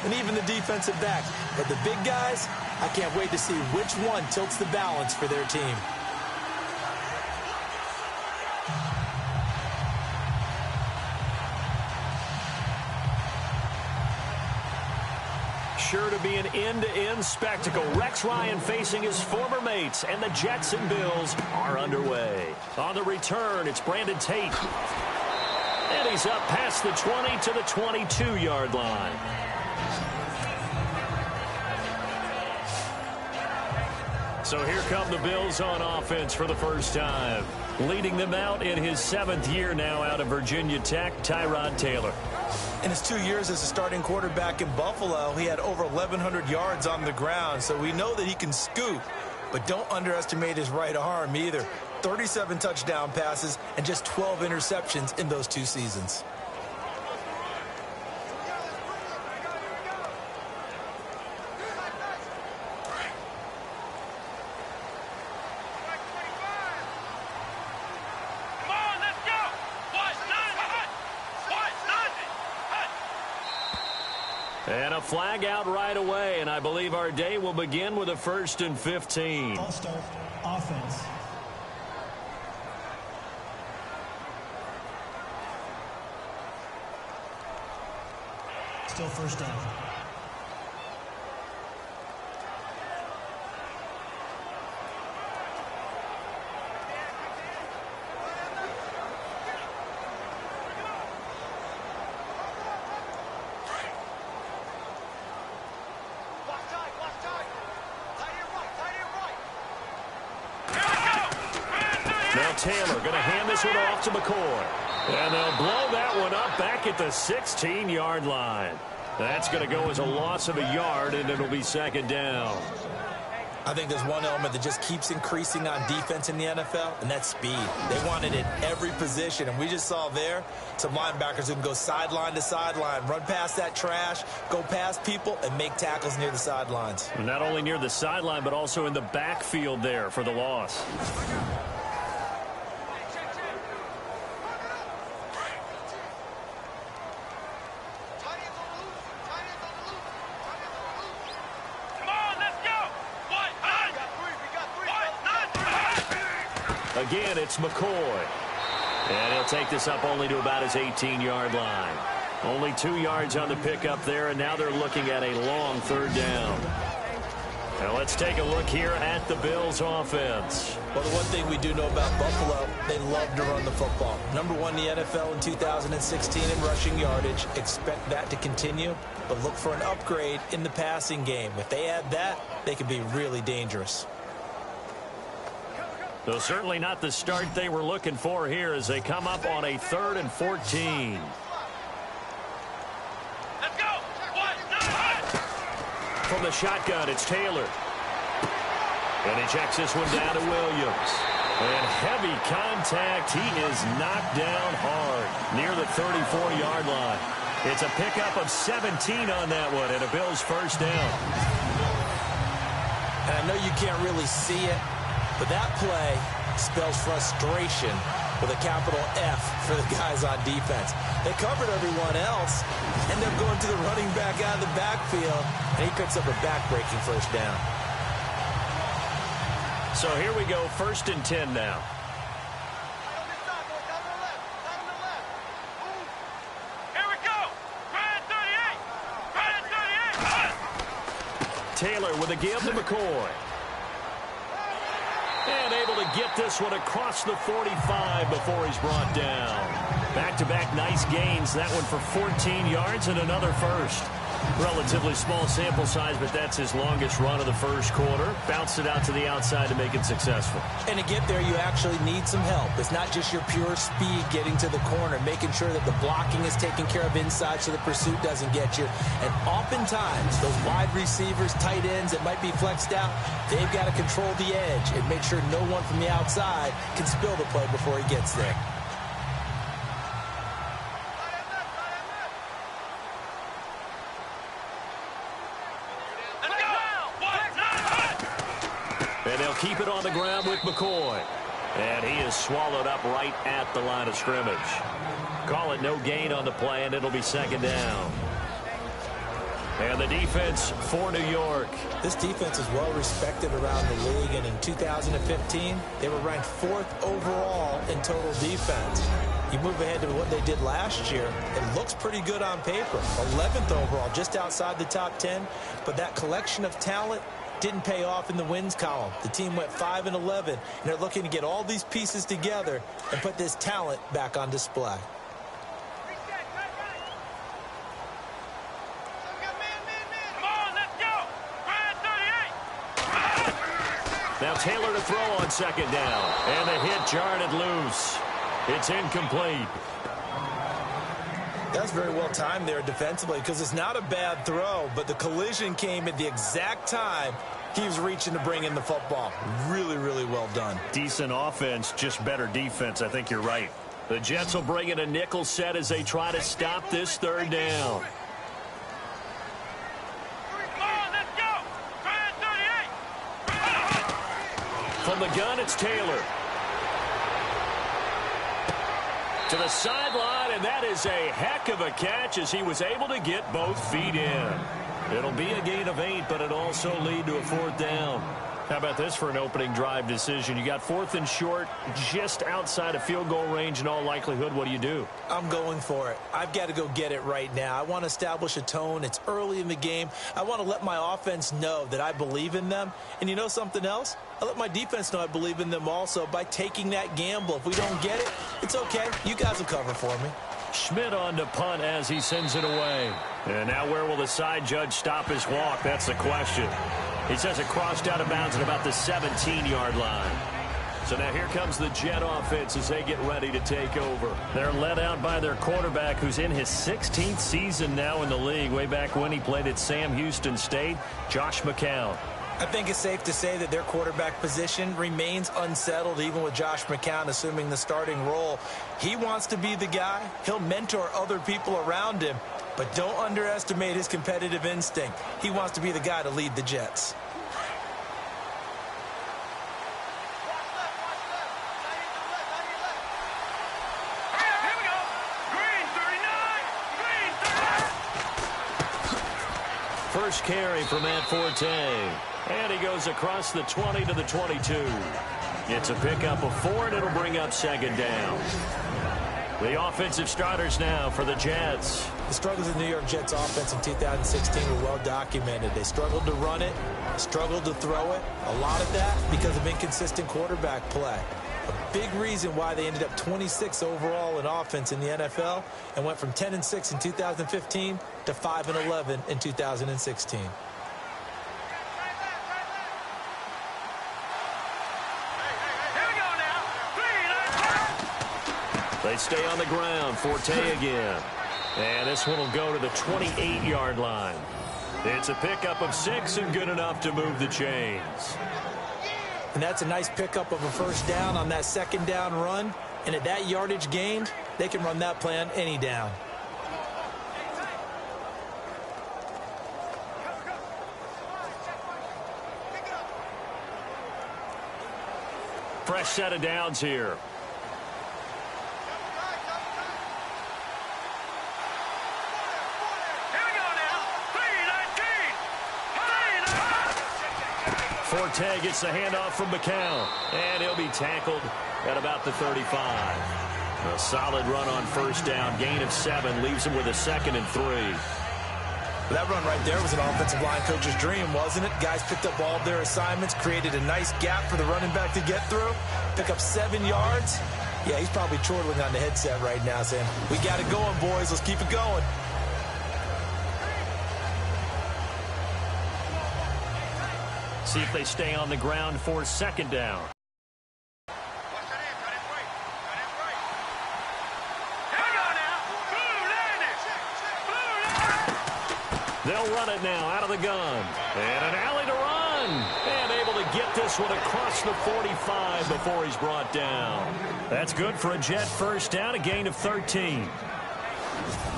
and even the defensive backs. But the big guys, I can't wait to see which one tilts the balance for their team. Sure to be an end-to-end spectacle. Rex Ryan facing his former mates, and the Jets and Bills are underway. On the return, it's Brandon Tate. And he's up past the 20 to the 22-yard line. So here come the Bills on offense for the first time. Leading them out in his 7th year now out of Virginia Tech, Tyrod Taylor. In his 2 years as a starting quarterback in Buffalo, he had over 1,100 yards on the ground, so we know that he can scoop. But don't underestimate his right arm either. 37 touchdown passes and just 12 interceptions in those 2 seasons. And a flag out right away, and I believe our day will begin with a 1st and 15. False start, offense. Still first down. Now Taylor going to hand this one off to McCoy. And they'll blow that one up back at the 16-yard line. That's going to go as a loss of a yard, and it'll be 2nd down. I think there's one element that just keeps increasing on defense in the NFL, and that's speed. They want it in every position, and we just saw there some linebackers who can go sideline to sideline, run past that trash, go past people, and make tackles near the sidelines. Not only near the sideline, but also in the backfield there for the loss. Again, it's McCoy. And he'll take this up only to about his 18-yard line. Only 2 yards on the pickup there, and now they're looking at a long 3rd down. Now let's take a look here at the Bills' offense. Well, the one thing we do know about Buffalo, they love to run the football. Number 1 in the NFL in 2016 in rushing yardage. Expect that to continue, but look for an upgrade in the passing game. If they add that, they could be really dangerous. So certainly not the start they were looking for here as they come up on a 3rd and 14. Let's go! From the shotgun, it's Taylor. And he checks this one down to Williams. And heavy contact. He is knocked down hard near the 34-yard line. It's a pickup of 17 on that one and a Bills 1st down. And I know you can't really see it, but that play spells frustration with a capital F for the guys on defense. They covered everyone else, and they're going to the running back out of the backfield, and he picks up a back-breaking 1st down. So here we go, 1st and 10 now. Here we go! Right at 38! Taylor with a give to McCoy. And able to get this one across the 45 before he's brought down. Back-to-back nice gains. That one for 14 yards and another 1st. Relatively small sample size, but that's his longest run of the 1st quarter. Bounced it out to the outside to make it successful. And to get there, you actually need some help. It's not just your pure speed getting to the corner, making sure that the blocking is taken care of inside so the pursuit doesn't get you. And oftentimes, those wide receivers, tight ends that might be flexed out, they've got to control the edge and make sure no one from the outside can spill the play before he gets there. And they'll keep it on the ground with McCoy. And he is swallowed up right at the line of scrimmage. Call it no gain on the play, and it'll be 2nd down. And the defense for New York. This defense is well respected around the league, and in 2015, they were ranked 4th overall in total defense. You move ahead to what they did last year, it looks pretty good on paper. 11th overall, just outside the top 10, but that collection of talent didn't pay off in the wins column. The team went 5-11, and they're looking to get all these pieces together and put this talent back on display. Now Taylor to throw on 2nd down. And the hit jarred loose. It's incomplete. That's very well timed there defensively, because it's not a bad throw, but the collision came at the exact time he was reaching to bring in the football. Really, really well done. Decent offense, just better defense. I think you're right. The Jets will bring in a nickel set as they try to stop this 3rd down. From the gun, it's Taylor. To the sideline, and that is a heck of a catch as he was able to get both feet in. It'll be a gain of 8, but it also lead to a 4th down. How about this for an opening drive decision? You got 4th and short, just outside of field goal range in all likelihood. What do you do? I'm going for it. I've got to go get it right now. I want to establish a tone. It's early in the game. I want to let my offense know that I believe in them. And you know something else? I let my defense know I believe in them also by taking that gamble. If we don't get it, it's okay. You guys will cover for me. Schmidt on to punt as he sends it away. And now where will the side judge stop his walk? That's the question. He says it crossed out of bounds at about the 17-yard line. So now here comes the Jet offense as they get ready to take over. They're led out by their quarterback, who's in his 16th season now in the league. Way back when he played at Sam Houston State, Josh McCown. I think it's safe to say that their quarterback position remains unsettled, even with Josh McCown assuming the starting role. He wants to be the guy. He'll mentor other people around him, but don't underestimate his competitive instinct. He wants to be the guy to lead the Jets. First carry for Matt Forte. And he goes across the 20 to the 22. It's a pickup of 4, and it'll bring up 2nd down. The offensive starters now for the Jets. The struggles of the New York Jets offense in 2016 were well documented. They struggled to run it, struggled to throw it. A lot of that because of inconsistent quarterback play. A big reason why they ended up 26 overall in offense in the NFL and went from 10-6 in 2015 to 5-11 in 2016. They stay on the ground. Forte again. And this one will go to the 28-yard line. It's a pickup of 6 and good enough to move the chains. And that's a nice pickup of a 1st down on that 2nd down run. And at that yardage gained, they can run that play on any down. Fresh set of downs here. Forte gets the handoff from McCown, and he'll be tackled at about the 35. A solid run on 1st down, gain of 7, leaves him with a 2nd and 3. That run right there was an offensive line coach's dream, wasn't it? Guys picked up all of their assignments, created a nice gap for the running back to get through, pick up 7 yards. Yeah, he's probably chortling on the headset right now saying, we got it going, boys. Let's keep it going. See if they stay on the ground for 2nd down. They'll run it now out of the gun. And an alley to run. And able to get this one across the 45 before he's brought down. That's good for a Jet 1st down, a gain of 13.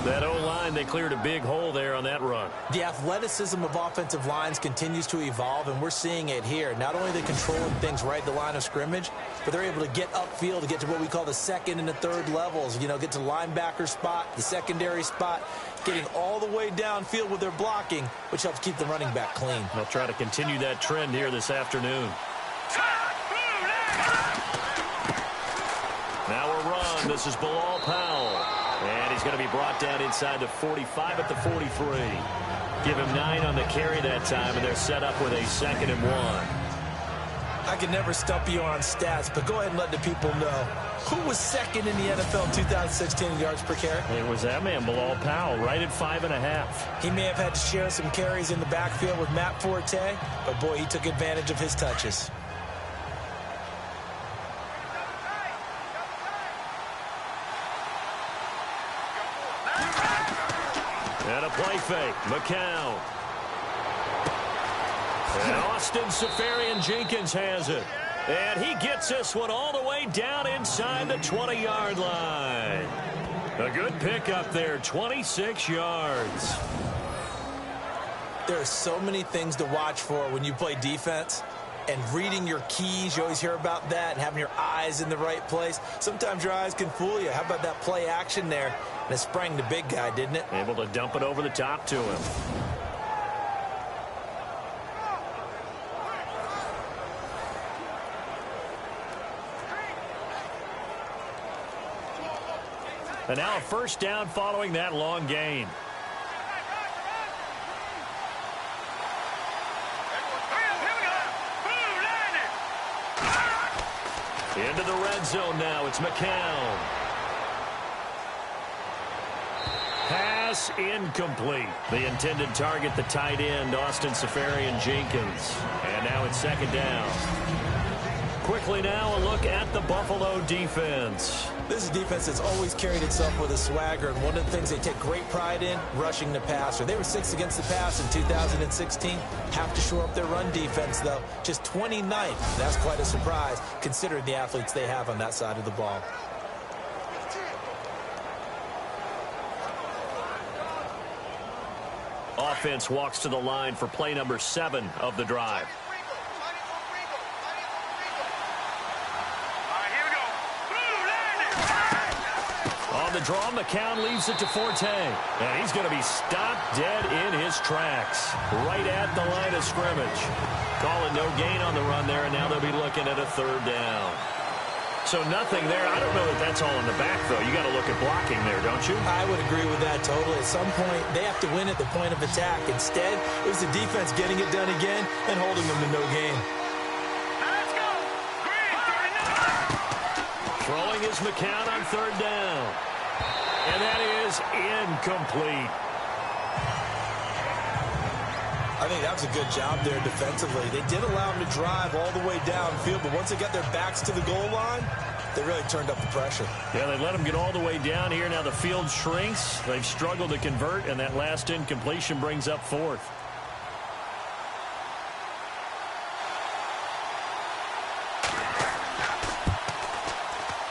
That O-line, they cleared a big hole there on that run. The athleticism of offensive lines continues to evolve, and we're seeing it here. Not only are they controlling things right at the line of scrimmage, but they're able to get upfield to get to what we call the second and the third levels. You know, get to the linebacker spot, the secondary spot, getting all the way downfield with their blocking, which helps keep the running back clean. They'll try to continue that trend here this afternoon. Now a run. This is Powell. And he's going to be brought down inside the 45 at the 43. Give him 9 on the carry that time, and they're set up with a 2nd and 1. I can never stump you on stats, but go ahead and let the people know. Who was second in the NFL in 2016 in yards per carry? It was that man, Powell, right at 5.5. He may have had to share some carries in the backfield with Matt Forte, but boy, he took advantage of his touches. And a play fake. McCown. And Austin Seferian-Jenkins has it. And he gets this one all the way down inside the 20-yard line. A good pickup there, 26 yards. There are so many things to watch for when you play defense. And reading your keys, you always hear about that, and having your eyes in the right place. Sometimes your eyes can fool you. How about that play action there? And it sprang the big guy, didn't it? Able to dump it over the top to him. And now a first down following that long gain. Into the red zone now. It's McCown. Pass incomplete. The intended target, the tight end, Austin Seferian-Jenkins. And now it's 2nd down. Quickly now, a look at the Buffalo defense. This is a defense that's always carried itself with a swagger, and one of the things they take great pride in, rushing the passer. They were 6th against the pass in 2016. Have to shore up their run defense, though. Just 29th. That's quite a surprise, considering the athletes they have on that side of the ball. Offense walks to the line for play number 7 of the drive. On the draw, McCown leaves it to Forte. And he's going to be stopped dead in his tracks. Right at the line of scrimmage. Calling no gain on the run there, and now they'll be looking at a 3rd down. So nothing there. I don't know that that's all in the back, though. You got to look at blocking there, don't you? I would agree with that totally. At some point, they have to win at the point of attack. Instead, it was the defense getting it done again and holding them to no gain. Let's go. Throwing is McCown on 3rd down. And that is incomplete. I think that was a good job there defensively. They did allow them to drive all the way downfield, but once they got their backs to the goal line, they really turned up the pressure. Yeah, they let them get all the way down here. Now the field shrinks. They've struggled to convert, and that last incompletion brings up 4th.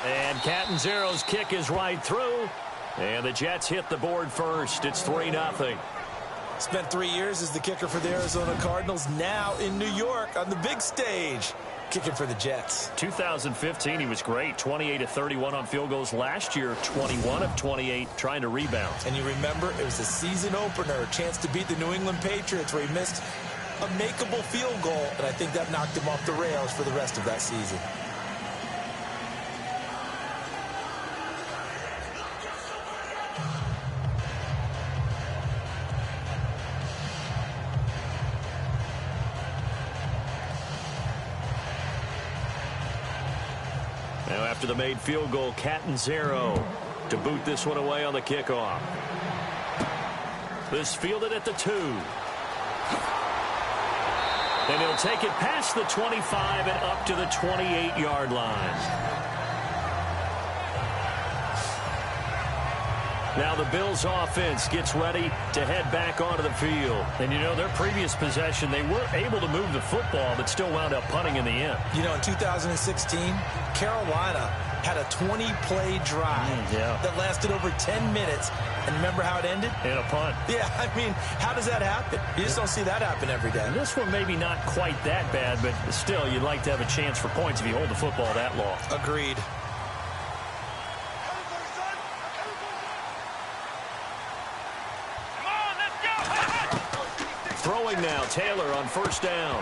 And Catanzaro's kick is right through. And the Jets hit the board first. It's 3-0. Spent 3 years as the kicker for the Arizona Cardinals. Now in New York on the big stage, kicking for the Jets. 2015, he was great. 28 of 31 on field goals. Last year, 21 of 28 trying to rebound. And you remember, it was a season opener, a chance to beat the New England Patriots where he missed a makeable field goal. And I think that knocked him off the rails for the rest of that season. Now after the made field goal, Catanzaro to boot this one away on the kickoff. This fielded at the 2. And he'll take it past the 25 and up to the 28-yard line. Now the Bills offense gets ready to head back onto the field. And, you know, their previous possession, they were able to move the football, but still wound up punting in the end. You know, in 2016, Carolina had a 20-play drive that lasted over 10 minutes. And remember how it ended? In a punt. Yeah, I mean, how does that happen? You just don't see that happen every day. And this one maybe not quite that bad, but still, you'd like to have a chance for points if you hold the football that long. Agreed. Throwing now, Taylor on first down.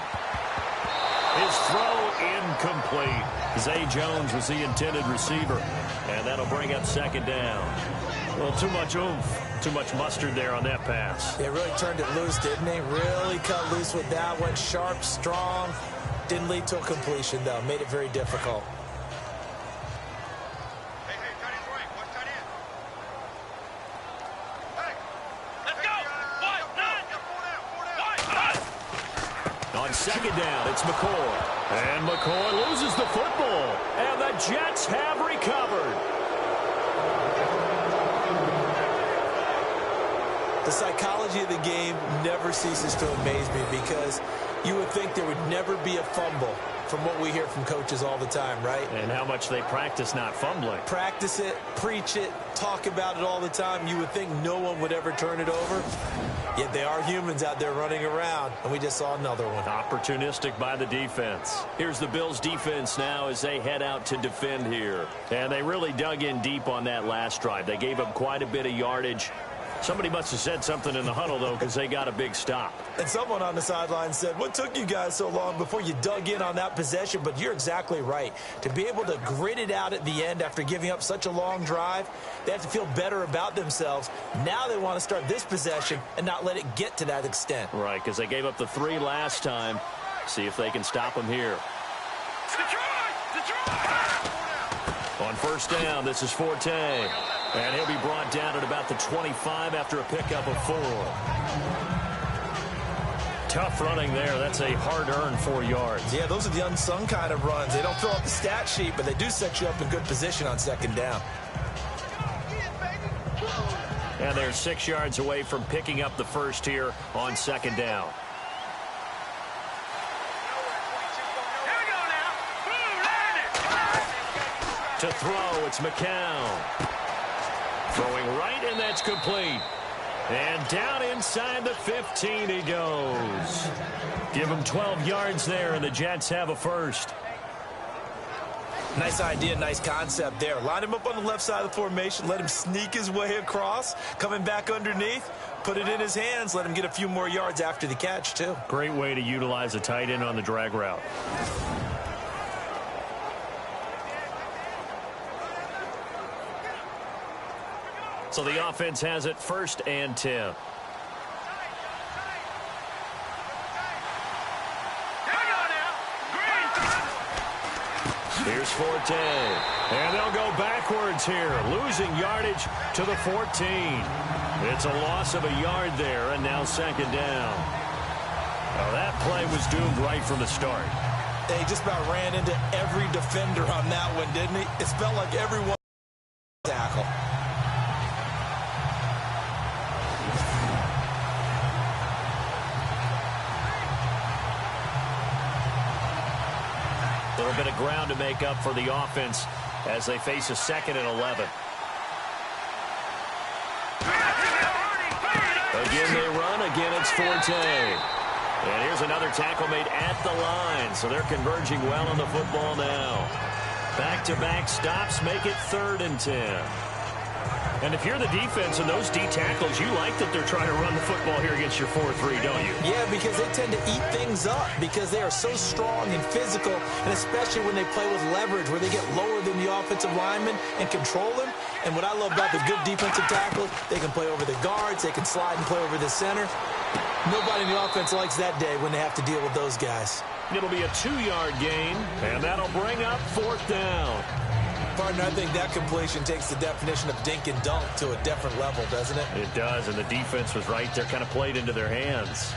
His throw incomplete. Zay Jones was the intended receiver, and that'll bring up second down. Well, too much oomph, too much mustard there on that pass. They really turned it loose, didn't they? Really cut loose with that one. Sharp, strong. Didn't lead to a completion, though. Made it very difficult. On second down, it's McCoy. And McCoy loses the football. And the Jets have recovered. The psychology of the game never ceases to amaze me because you would think there would never be a fumble from what we hear from coaches all the time, right? And how much they practice not fumbling. Practice it, preach it, talk about it all the time. You would think no one would ever turn it over. Yet they are humans out there running around, and we just saw another one. Opportunistic by the defense. Here's the Bills' defense now as they head out to defend here. And they really dug in deep on that last drive. They gave up quite a bit of yardage. Somebody must have said something in the huddle, though, because they got a big stop. And someone on the sideline said, what took you guys so long before you dug in on that possession? But you're exactly right. To be able to grit it out at the end after giving up such a long drive, they have to feel better about themselves. Now they want to start this possession and not let it get to that extent. Right, because they gave up the 3 last time. See if they can stop them here. On first down, this is Forte. And he'll be brought down at about the 25 after a pickup of 4. Tough running there. That's a hard-earned 4 yards. Yeah, those are the unsung kind of runs. They don't fill up the stat sheet, but they do set you up in good position on second down. And they're 6 yards away from picking up the first here on second down. To throw, it's McCown. Throwing right, and that's complete. And down inside the 15 he goes. Give him 12 yards there, and the Jets have a first. Nice idea, nice concept there. Line him up on the left side of the formation, let him sneak his way across, coming back underneath, put it in his hands, let him get a few more yards after the catch, too. Great way to utilize a tight end on the drag route. So the offense has it 1st and 10. Here's Forte. And they'll go backwards here, losing yardage to the 14. It's a loss of a yard there, and now second down. Now that play was doomed right from the start. They just about ran into every defender on that one, didn't he? It felt like everyone tackle. A little bit of ground to make up for the offense as they face a 2nd and 11. Again they run, again it's Forte. And here's another tackle made at the line, so they're converging well on the football now. Back-to-back stops make it 3rd and 10. And if you're the defense and those D tackles, you like that they're trying to run the football here against your 4-3, don't you? Yeah, because they tend to eat things up because they are so strong and physical, and especially when they play with leverage where they get lower than the offensive lineman and control them. And what I love about the good defensive tackles, they can play over the guards, they can slide and play over the center. Nobody in the offense likes that day when they have to deal with those guys. It'll be a 2-yard gain, and that'll bring up 4th down. Partner, I think that completion takes the definition of dink and dunk to a different level, doesn't it? It does, and the defense was right there, kind of played into their hands.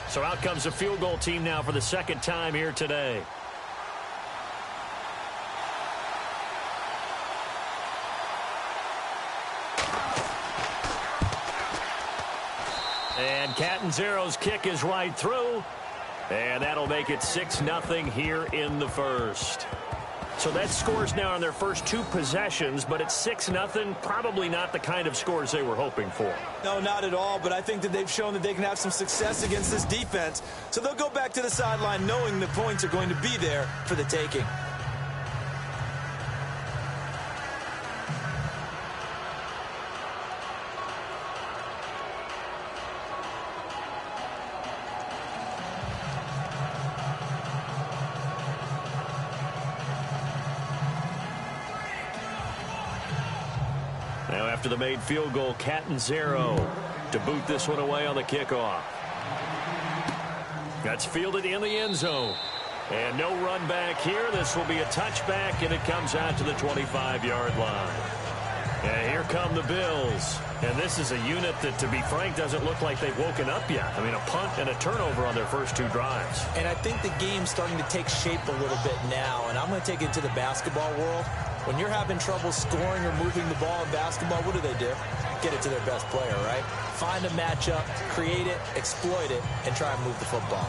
So out comes a field goal team now for the 2nd time here today. And Catanzaro's kick is right through. And that'll make it 6-0 here in the first. So that scores now on their first 2 possessions, but it's 6-0. Probably not the kind of scores they were hoping for. No, not at all, but I think that they've shown that they can have some success against this defense. So they'll go back to the sideline knowing the points are going to be there for the taking. Now after the made field goal, Catanzaro to boot this one away on the kickoff. That's fielded in the end zone. And no run back here. This will be a touchback, and it comes out to the 25-yard line. And here come the Bills. And this is a unit that, to be frank, doesn't look like they've woken up yet. I mean, a punt and a turnover on their first 2 drives. And I think the game's starting to take shape a little bit now. And I'm going to take it to the basketball world. When you're having trouble scoring or moving the ball in basketball, what do? Get it to their best player, right? Find a matchup, create it, exploit it, and try and move the football.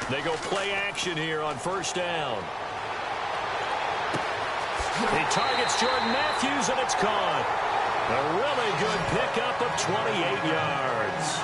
They go play action here on first down. He targets Jordan Matthews, and it's caught. A really good pickup of 28 yards.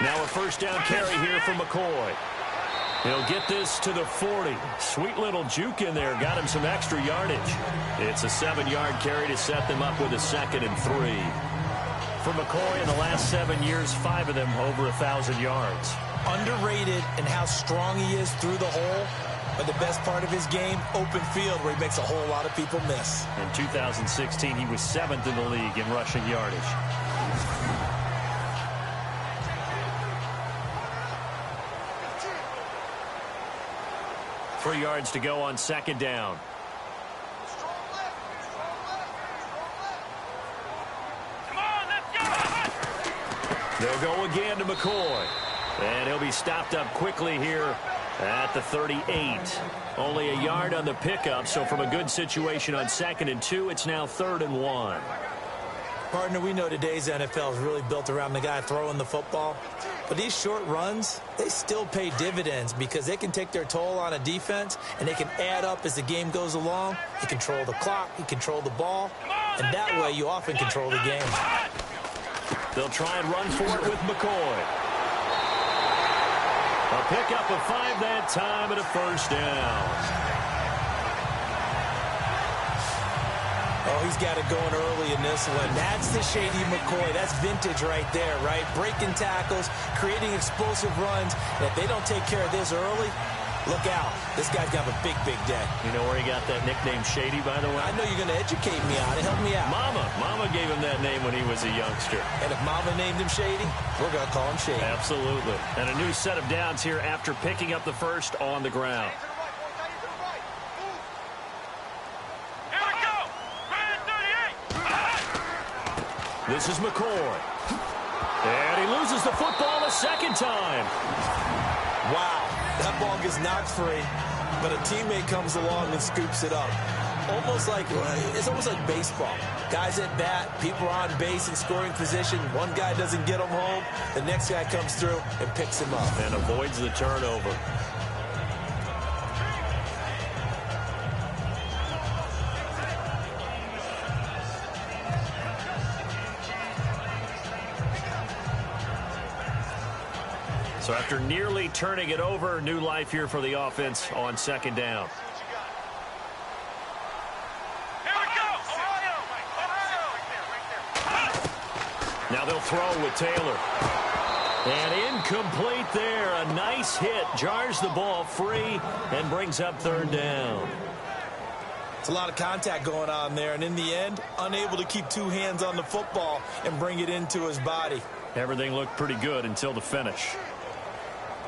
Now a first down carry here for McCoy. He'll get this to the 40. Sweet little juke in there. Got him some extra yardage. It's a 7-yard carry to set them up with a 2nd and 3. For McCoy, in the last 7 years, 5 of them over 1,000 yards. Underrated in how strong he is through the hole. But the best part of his game, open field, where he makes a whole lot of people miss. In 2016, he was 7th in the league in rushing yardage. 3 yards to go on second down. They'll go again to McCoy. And he'll be stopped up quickly here at the 38. Only a yard on the pickup, so from a good situation on 2nd and 2, it's now 3rd and 1. Partner, we know today's NFL is really built around the guy throwing the football. But these short runs, they still pay dividends because they can take their toll on a defense and they can add up as the game goes along. You control the clock, you control the ball, and that way you often control the game. They'll try and run for it with McCoy. A pickup of 5 that time and a first down. Oh, he's got it going early in this one. That's the shady McCoy. That's vintage right there, right? Breaking tackles, creating explosive runs. And if they don't take care of this early, look out. This guy's got a big, big day. You know where he got that nickname Shady, by the way? I know you're going to educate me on it. Help me out. Mama gave him that name when he was a youngster. And if Mama named him Shady, we're going to call him Shady. Absolutely. And a new set of downs here after picking up the first on the ground. This is McCoy. And he loses the football a second time. Wow, that ball gets knocked free, but a teammate comes along and scoops it up. It's almost like baseball. Guys at bat, people are on base in scoring position. One guy doesn't get him home. The next guy comes through and picks him up. And avoids the turnover. So after nearly turning it over, new life here for the offense on second down. Here we Now they'll throw with Taylor. And incomplete there. A nice hit. Jars the ball free and brings up third down. It's a lot of contact going on there, and in the end, unable to keep two hands on the football and bring it into his body. Everything looked pretty good until the finish.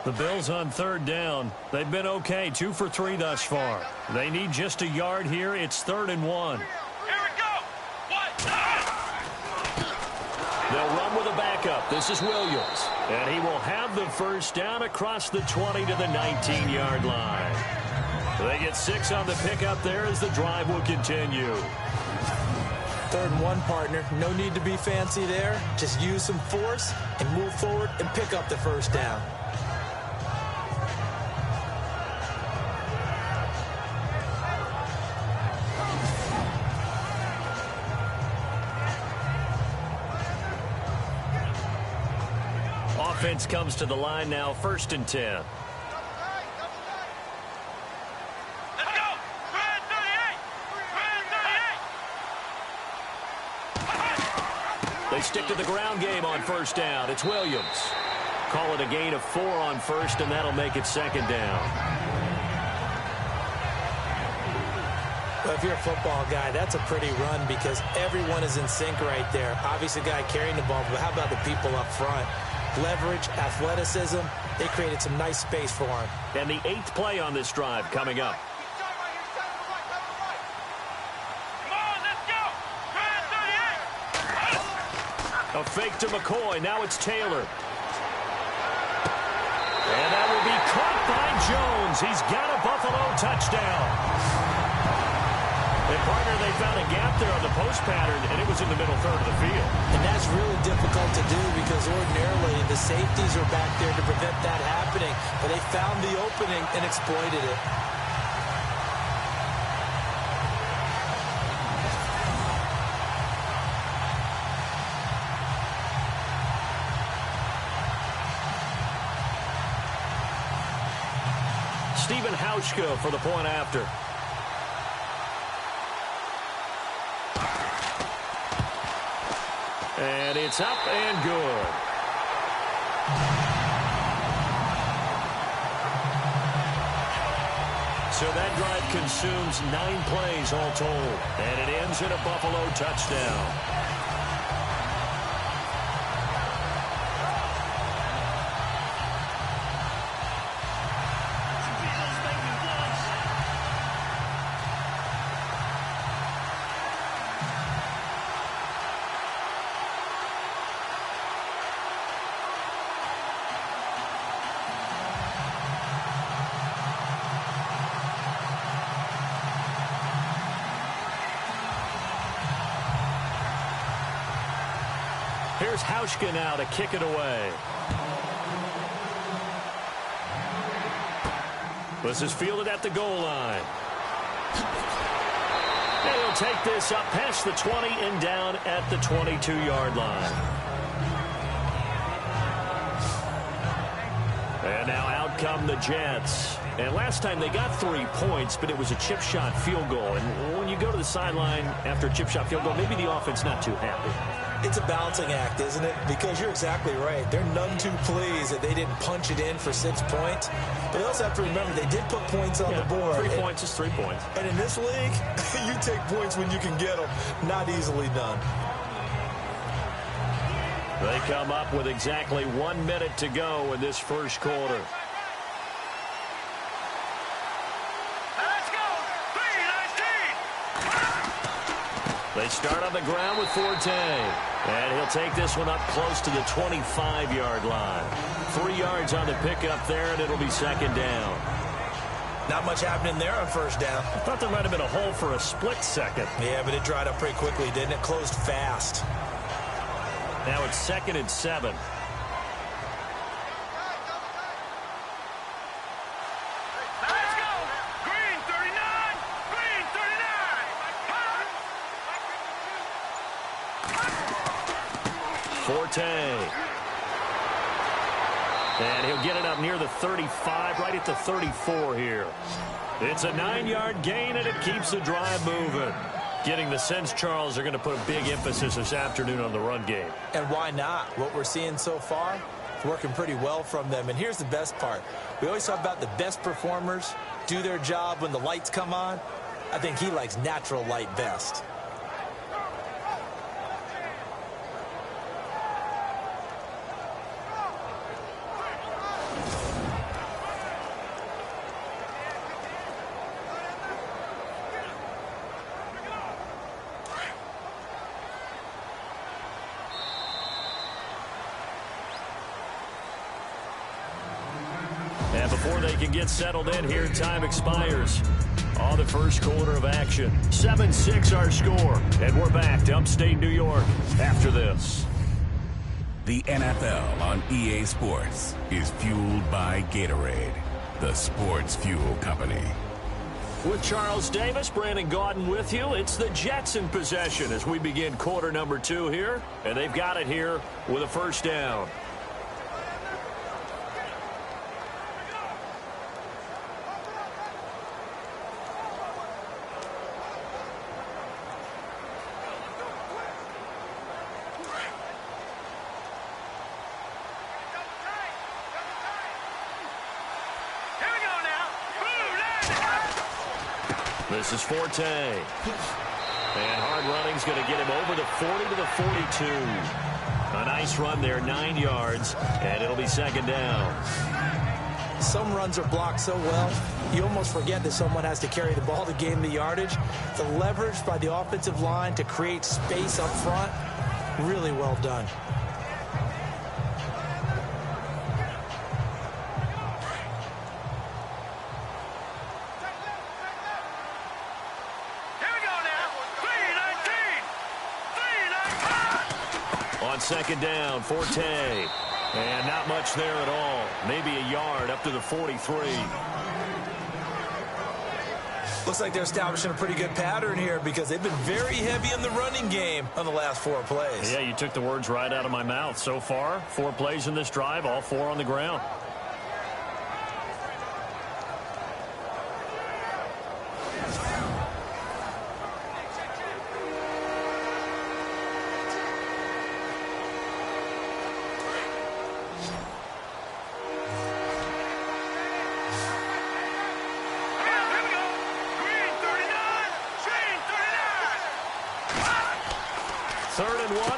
The Bills on third down. They've been okay, 2 for 3 thus far. They need just a yard here. It's 3rd and 1. Here we go. They'll run with a backup. This is Williams. And he will have the first down across the 20 to the 19-yard line. They get 6 on the pickup there as the drive will continue. 3rd and 1, partner. No need to be fancy there. Just use some force and move forward and pick up the first down. Offense comes to the line now, 1st and 10. Let's go. Red 38. They stick to the ground game on 1st down. It's Williams. Call it a gain of 4 on 1st, and that'll make it 2nd down. Well, if you're a football guy, that's a pretty run because everyone is in sync right there. Obviously, the guy carrying the ball, but how about the people up front? Leverage, athleticism, they created some nice space for him. And the 8th play on this drive coming up. Come on, let's go. Red 38. A fake to McCoy. Now it's Taylor. And that will be caught by Jones. He's got a Buffalo touchdown. And, partner, they found a gap there on the post pattern, and it was in the middle third of the field. And that's really difficult to do because ordinarily the safeties are back there to prevent that happening. But they found the opening and exploited it. Stephen Hauschka for the point after. And it's up and good. So that drive consumes 9 plays all told. And it ends in a Buffalo touchdown. Here's Hauschka now to kick it away. This is fielded at the goal line. And he'll take this up past the 20 and down at the 22-yard line. And now out come the Jets. And last time they got 3 points, but it was a chip shot field goal. And when you go to the sideline after a chip shot field goal, maybe the offense not too happy. It's a balancing act, isn't it? Because you're exactly right. They're none too pleased that they didn't punch it in for 6 points. But they also have to remember they did put points on the board. 3 points is 3 points. And in this league, you take points when you can get them. Not easily done. They come up with exactly 1 minute to go in this first quarter. They start on the ground with Forte. And he'll take this one up close to the 25-yard line. 3 yards on the pickup there, and it'll be 2nd down. Not much happening there on 1st down. I thought there might have been a hole for a split second. Yeah, but it dried up pretty quickly, didn't it? Closed fast. Now it's 2nd and 7. Let's go. Green 39. Green 39. Forte. And he'll get it up near the 35, right at the 34 here. It's a 9-yard gain, and it keeps the drive moving. Getting the sense, Charles, they're going to put a big emphasis this afternoon on the run game. And why not? What we're seeing so far, it's working pretty well from them. And here's the best part. We always talk about the best performers do their job when the lights come on. I think he likes natural light best. And before they can get settled in here, time expires on the first quarter of action. 7-6 our score. And we're back to upstate New York after this. The NFL on EA Sports is fueled by Gatorade, the sports fuel company. With Charles Davis, Brandon Gaudin with you. It's the Jets in possession as we begin quarter number 2 here. And they've got it here with a first down. This is Forte. And hard running's going to get him over the 40 to the 42. A nice run there, 9 yards, and it'll be second down. Some runs are blocked so well, you almost forget that someone has to carry the ball to gain the yardage. The leverage by the offensive line to create space up front, really well done. On second down, Forte. And not much there at all. Maybe a yard up to the 43. Looks like they're establishing a pretty good pattern here because they've been very heavy in the running game on the last 4 plays. Yeah, you took the words right out of my mouth. So far, 4 plays in this drive, all 4 on the ground.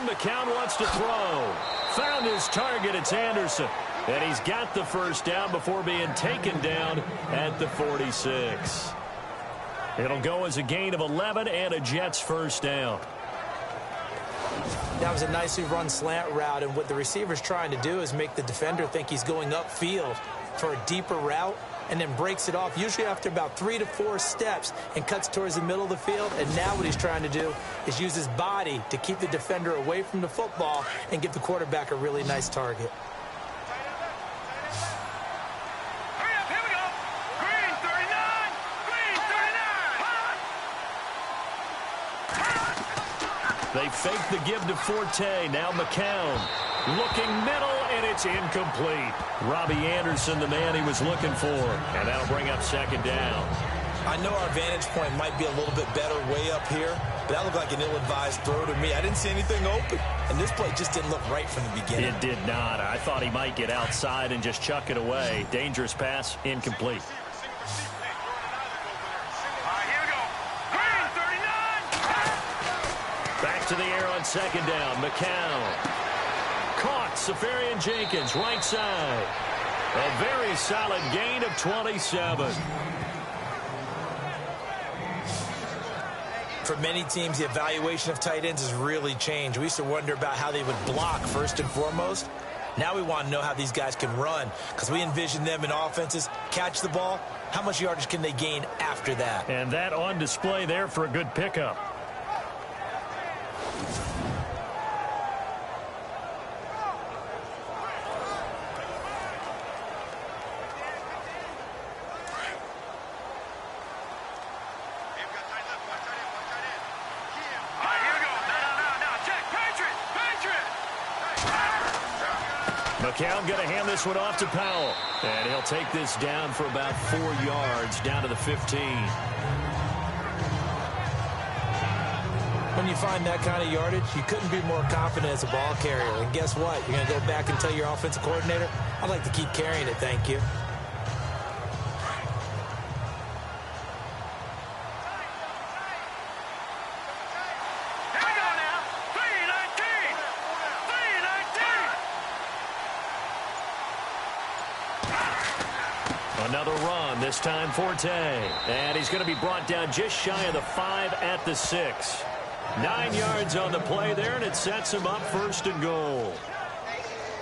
McCown wants to throw. Found his target. It's Anderson. And he's got the first down before being taken down at the 46. It'll go as a gain of 11 and a Jets first down. That was a nicely run slant route, and what the receiver's trying to do is make the defender think he's going upfield for a deeper route, and then breaks it off, usually after about 3 to 4 steps, and cuts towards the middle of the field. And now what he's trying to do is use his body to keep the defender away from the football and give the quarterback a really nice target. Hurry up, here we go. Green 39, green 39. They fake the give to Forte. Now McCown looking middle, and it's incomplete. Robbie Anderson, the man he was looking for. And that'll bring up second down. I know our vantage point might be a little bit better way up here, but that looked like an ill-advised throw to me. I didn't see anything open, and this play just didn't look right from the beginning. It did not. I thought he might get outside and just chuck it away. Dangerous pass, incomplete. Here we go. Green 39. Back to the air on second down. McCown. Caught. Safarian Jenkins, right side. A very solid gain of 27. For many teams, the evaluation of tight ends has really changed. We used to wonder about how they would block first and foremost. Now we want to know how these guys can run, because we envision them in offenses catch the ball. How much yardage can they gain after that? And that on display there for a good pickup. McCown going to hand this one off to Powell. And he'll take this down for about 4 yards, down to the 15. When you find that kind of yardage, you couldn't be more confident as a ball carrier. And guess what? You're going to go back and tell your offensive coordinator, I'd like to keep carrying it, thank you. Another run, this time Forte. And he's going to be brought down just shy of the 5 at the 6. 9 yards on the play there, and it sets him up 1st and goal.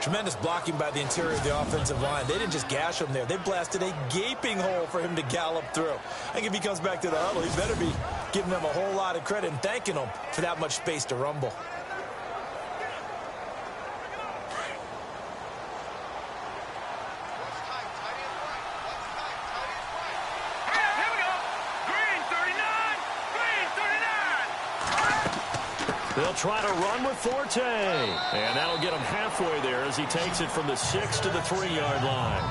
Tremendous blocking by the interior of the offensive line. They didn't just gash him there. They blasted a gaping hole for him to gallop through. I think if he comes back to the huddle, he better be giving them a whole lot of credit and thanking them for that much space to rumble. They'll try to run with Forte. And that'll get him halfway there as he takes it from the 6 to the 3-yard line.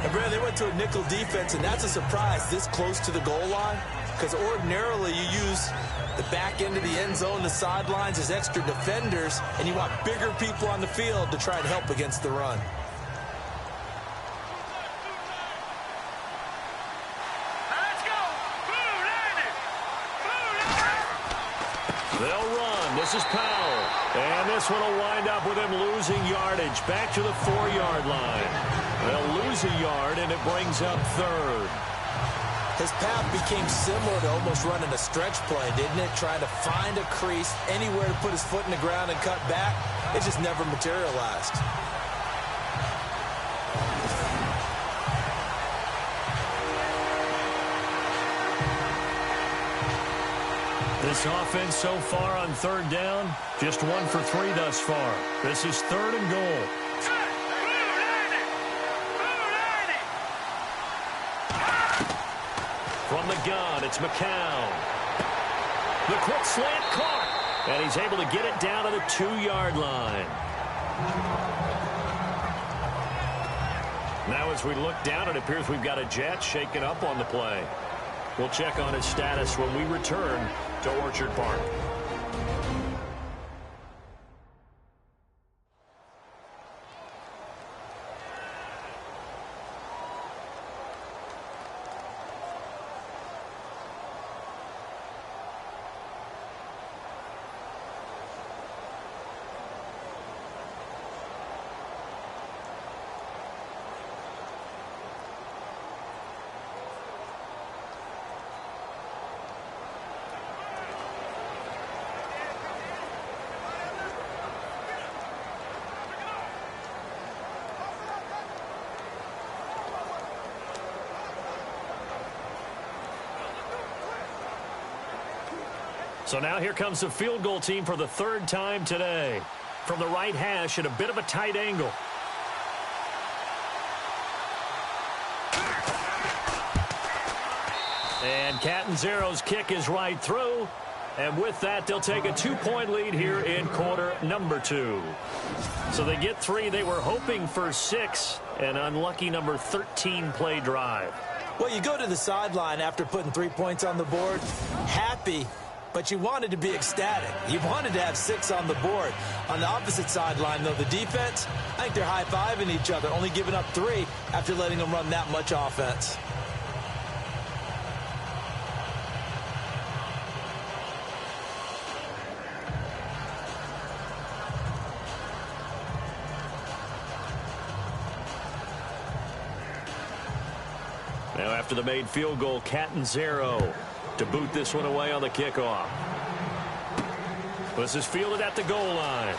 And Brad, they went to a nickel defense, and that's a surprise this close to the goal line. Because ordinarily you use the back end of the end zone, the sidelines as extra defenders, and you want bigger people on the field to try and help against the run. They'll run. This is Powell. And this one will wind up with him losing yardage back to the 4-yard line. They'll lose a yard, and it brings up 3rd. His path became similar to almost running a stretch play, didn't it? Trying to find a crease, anywhere to put his foot in the ground and cut back. It just never materialized. This offense so far on 3rd down, just 1 for 3 thus far. This is 3rd and goal. From the gun, it's McCown. The quick slant caught, and he's able to get it down to the 2-yard line. Now as we look down, it appears we've got a jet shaken up on the play. We'll check on his status when we return to Orchard Park. So now here comes the field goal team for the 3rd time today. From the right hash at a bit of a tight angle. And Catanzaro's kick is right through. And with that, they'll take a 2-point lead here in quarter number 2. So they get 3. They were hoping for 6. An unlucky number 13 play drive. Well, you go to the sideline after putting 3 points on the board, happy, but you wanted to be ecstatic. You wanted to have 6 on the board. On the opposite sideline, though, the defense, I think they're high-fiving each other, only giving up 3 after letting them run that much offense. Now after the made field goal, Catanzaro to boot this one away on the kickoff. This is fielded at the goal line.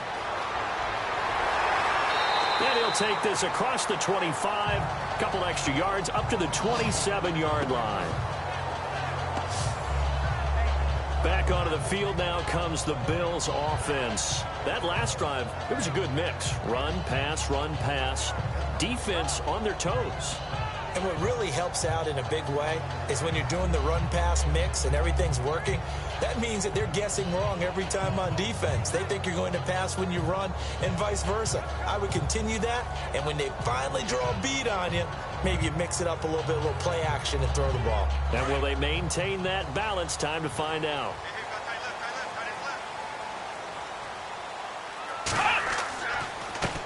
And he'll take this across the 25, a couple extra yards up to the 27-yard line. Back onto the field now comes the Bills offense. That last drive, it was a good mix. Run, pass, defense on their toes. And what really helps out in a big way is when you're doing the run-pass mix and everything's working, that means that they're guessing wrong every time on defense. They think you're going to pass when you run and vice versa. I would continue that, and when they finally draw a bead on you, maybe you mix it up a little bit, a little play action and throw the ball. And will they maintain that balance? Time to find out.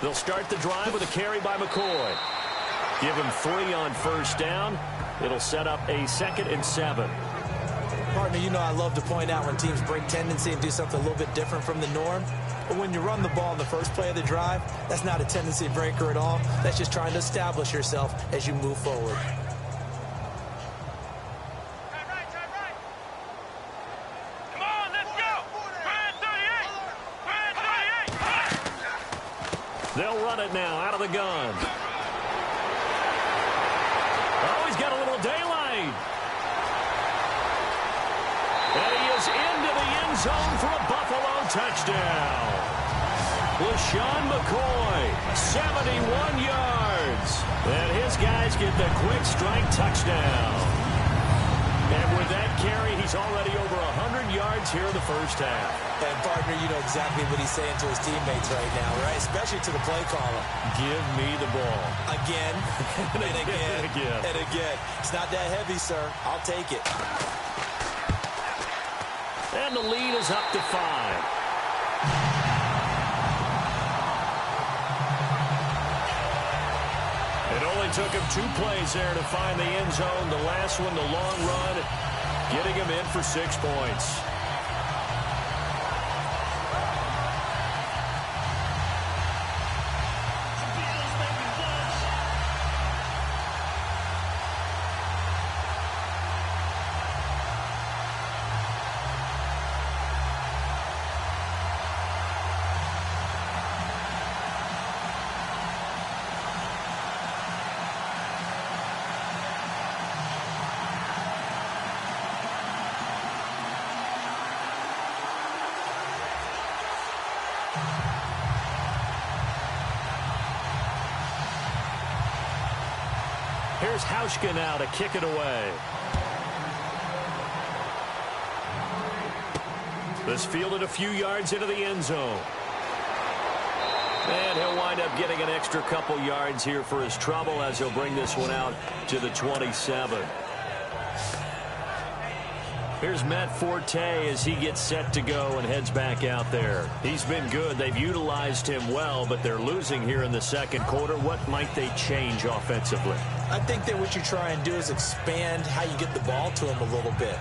They'll start the drive with a carry by McCoy. Give him 3 on first down. It'll set up a 2nd and 7. Partner, you know I love to point out when teams break tendency and do something a little bit different from the norm. But when you run the ball in the first play of the drive, that's not a tendency breaker at all. That's just trying to establish yourself as you move forward. Come on, let's go. Brand 38. Brand 38. They'll run it now out of the gun. Oh, he's got a little daylight. And he is into the end zone for a Buffalo touchdown. LeSean McCoy, 71 yards. And his guys get the quick strike touchdown. And with that carry, he's already over 100 yards here in the first half. And, partner, you know exactly what he's saying to his teammates right now, right? Especially to the play caller. Give me the ball. Again, and again, and again. It's not that heavy, sir. I'll take it. And the lead is up to 5. It only took him 2 plays there to find the end zone. The last one, the long run, getting him in for 6 points. Here's Hauschka now to kick it away. This fielded a few yards into the end zone. And he'll wind up getting an extra couple yards here for his trouble as he'll bring this one out to the 27. Here's Matt Forte as he gets set to go and heads back out there. He's been good. They've utilized him well, but they're losing here in the second quarter. What might they change offensively? I think that what you try and do is expand how you get the ball to him a little bit.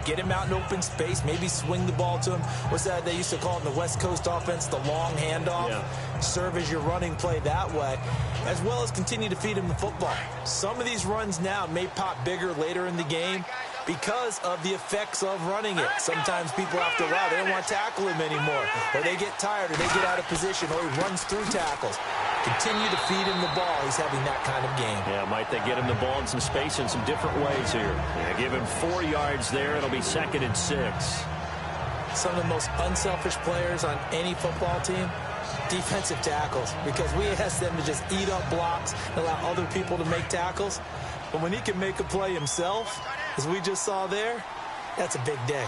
Get him out in open space, maybe swing the ball to him. What's that they used to call in the West Coast offense, the long handoff? Yeah. Serve as your running play that way, as well as continue to feed him the football. Some of these runs now may pop bigger later in the game because of the effects of running it. Sometimes people, after a while, they don't want to tackle him anymore, or they get tired, or they get out of position, or he runs through tackles. Continue to feed him the ball. He's having that kind of game. Yeah, might they get him the ball in some space in some different ways here? Yeah, give him 4 yards there. It'll be 2nd and 6. Some of the most unselfish players on any football team, defensive tackles, because we ask them to just eat up blocks and allow other people to make tackles. But when he can make a play himself, as we just saw there, that's a big day.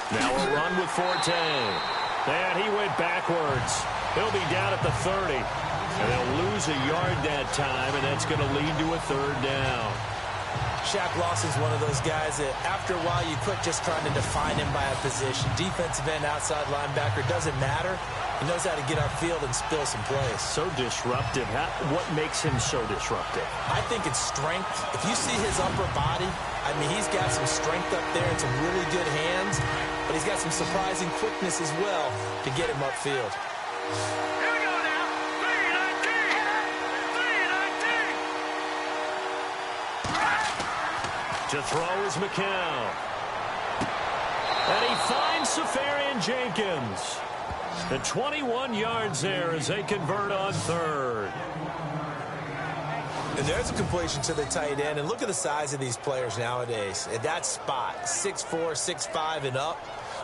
Now a run with Forte. And he went backwards. He'll be down at the 30. And they'll lose a yard that time, and that's going to lead to a 3rd down. Shaq Lawson's one of those guys that after a while you quit just trying to define him by a position. Defensive end, outside linebacker, doesn't matter. He knows how to get upfield and spill some plays. So disruptive. What makes him so disruptive? I think it's strength. If you see his upper body, I mean, he's got some strength up there and some really good hands, but he's got some surprising quickness as well to get him upfield. Here we go now. 3-19. 3-19. To throw is McCown. And he finds Safarian Jenkins. The 21 yards there as they convert on 3rd. And there's a completion to the tight end. And look at the size of these players nowadays. At that spot, 6'4", 6'5", and up.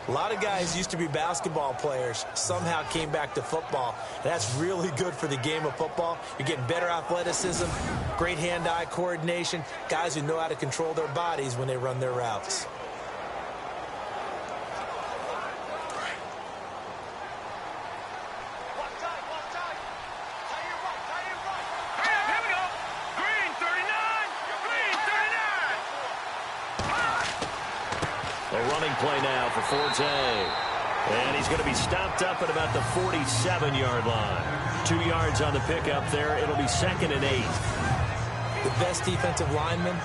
A lot of guys used to be basketball players, somehow came back to football. And that's really good for the game of football. You're getting better athleticism, great hand-eye coordination, guys who know how to control their bodies when they run their routes. A running play now for Forte. And he's going to be stopped up at about the 47-yard line. 2 yards on the pickup there. It'll be 2nd and 8. The best defensive linemen,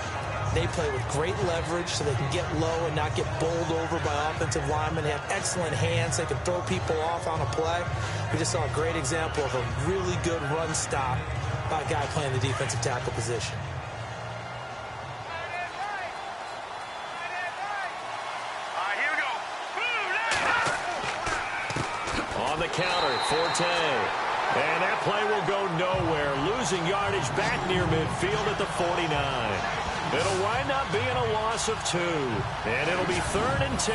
they play with great leverage so they can get low and not get bowled over by offensive linemen. They have excellent hands. They can throw people off on a play. We just saw a great example of a really good run stop by a guy playing the defensive tackle position. On the counter, Forte. And that play will go nowhere. Losing yardage back near midfield at the 49. It'll wind up being a loss of 2. And it'll be 3rd and 10.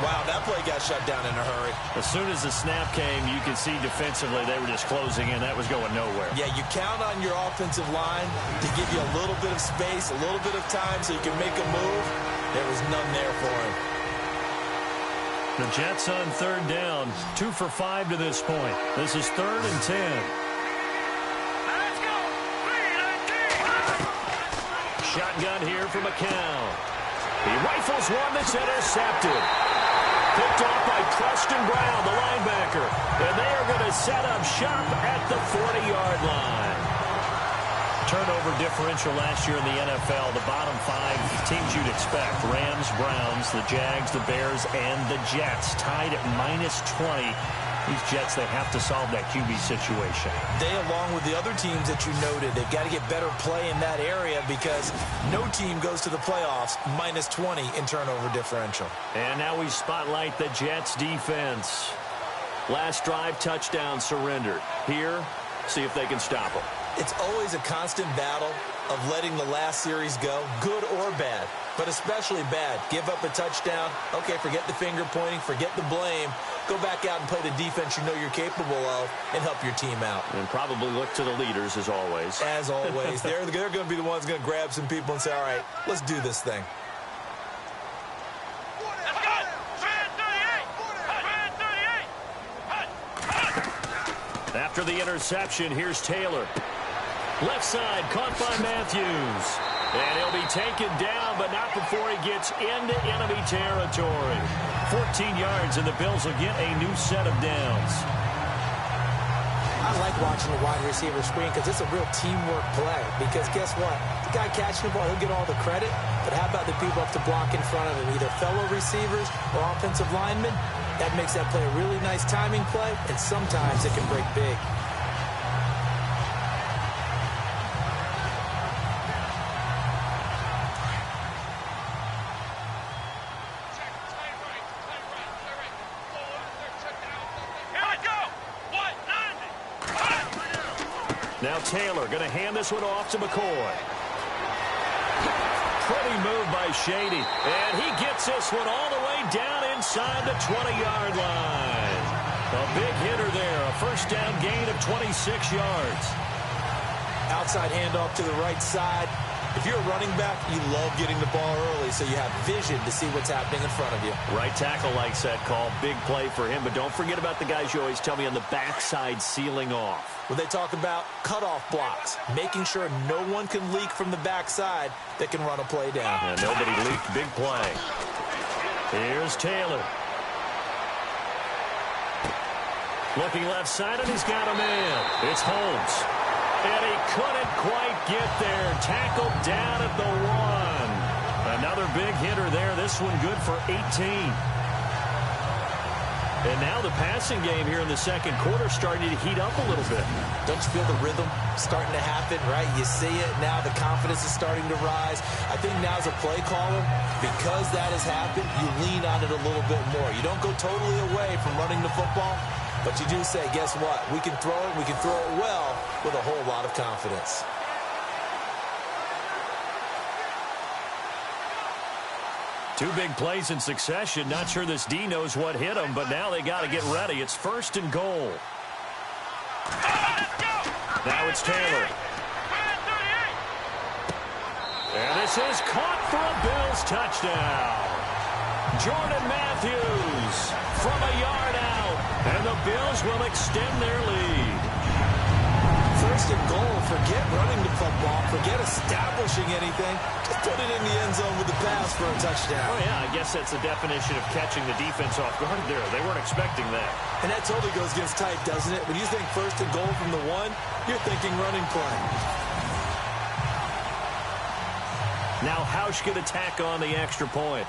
Wow, that play got shut down in a hurry. As soon as the snap came, you could see defensively they were just closing in. That was going nowhere. Yeah, you count on your offensive line to give you a little bit of space, a little bit of time so you can make a move. There was none there for him. The Jets on 3rd down, 2 for 5 to this point. This is 3rd and 10. Let's go. 3, 19. Shotgun here for McCoy. He rifles one that's intercepted. Picked off by Preston Brown, the linebacker. And they are going to set up shop at the 40-yard line. Turnover differential last year in the NFL, the bottom 5 teams you'd expect. Rams, Browns, the Jags, the Bears, and the Jets tied at -20. These Jets, they have to solve that QB situation. They, along with the other teams that you noted, they've got to get better play in that area because no team goes to the playoffs -20 in turnover differential. And now we spotlight the Jets defense. Last drive, touchdown surrendered. Here, see if they can stop them. It's always a constant battle of letting the last series go, good or bad, but especially bad. Give up a touchdown. Okay, forget the finger pointing, forget the blame. Go back out and play the defense you know you're capable of and help your team out. And probably look to the leaders, as always. As always. They're going to be the ones going to grab some people and say, all right, let's do this thing. Let's go. 38. After the interception, here's Taylor. Left side, caught by Matthews. And he'll be taken down, but not before he gets into enemy territory. 14 yards, and the Bills will get a new set of downs. I like watching the wide receiver screen because it's a real teamwork play. Because guess what? The guy catching the ball, he'll get all the credit. But how about the people up to block in front of him, either fellow receivers or offensive linemen? That makes that play a really nice timing play, and sometimes it can break big. Now Taylor going to hand this one off to McCoy. Pretty move by Shady. And he gets this one all the way down inside the 20-yard line. A big hitter there. A first down gain of 26 yards. Outside handoff to the right side. If you're a running back, you love getting the ball early so you have vision to see what's happening in front of you. Right tackle likes that call. Big play for him. But don't forget about the guys you always tell me on the backside sealing off. When they talk about cutoff blocks, making sure no one can leak from the backside that can run a play down. And nobody leaked. Big play. Here's Taylor. Looking left side, and he's got a man. It's Holmes. And he couldn't quite get there. Tackled down at the 1. Another big hitter there. This one good for 18. And now the passing game here in the second quarter starting to heat up a little bit. Don't you feel the rhythm starting to happen, right? You see it now. The confidence is starting to rise. I think now as a play caller, because that has happened, you lean on it a little bit more. You don't go totally away from running the football, but you do say, guess what? We can throw it. We can throw it well with a whole lot of confidence. Two big plays in succession. Not sure this D knows what hit him, but now they got to get ready. It's 1st and goal. Now it's Taylor. And this is caught for a Bills touchdown. Jordan Matthews from a yard out, and the Bills will extend their lead. 1st and goal forget running the football, forget establishing anything. Just put it in the end zone with the pass for a touchdown. Oh, yeah, I guess that's the definition of catching the defense off guard there. They weren't expecting that. And that totally goes against type, doesn't it? When you think first and goal from the 1, you're thinking running play. Now Hausch could attack on the extra point.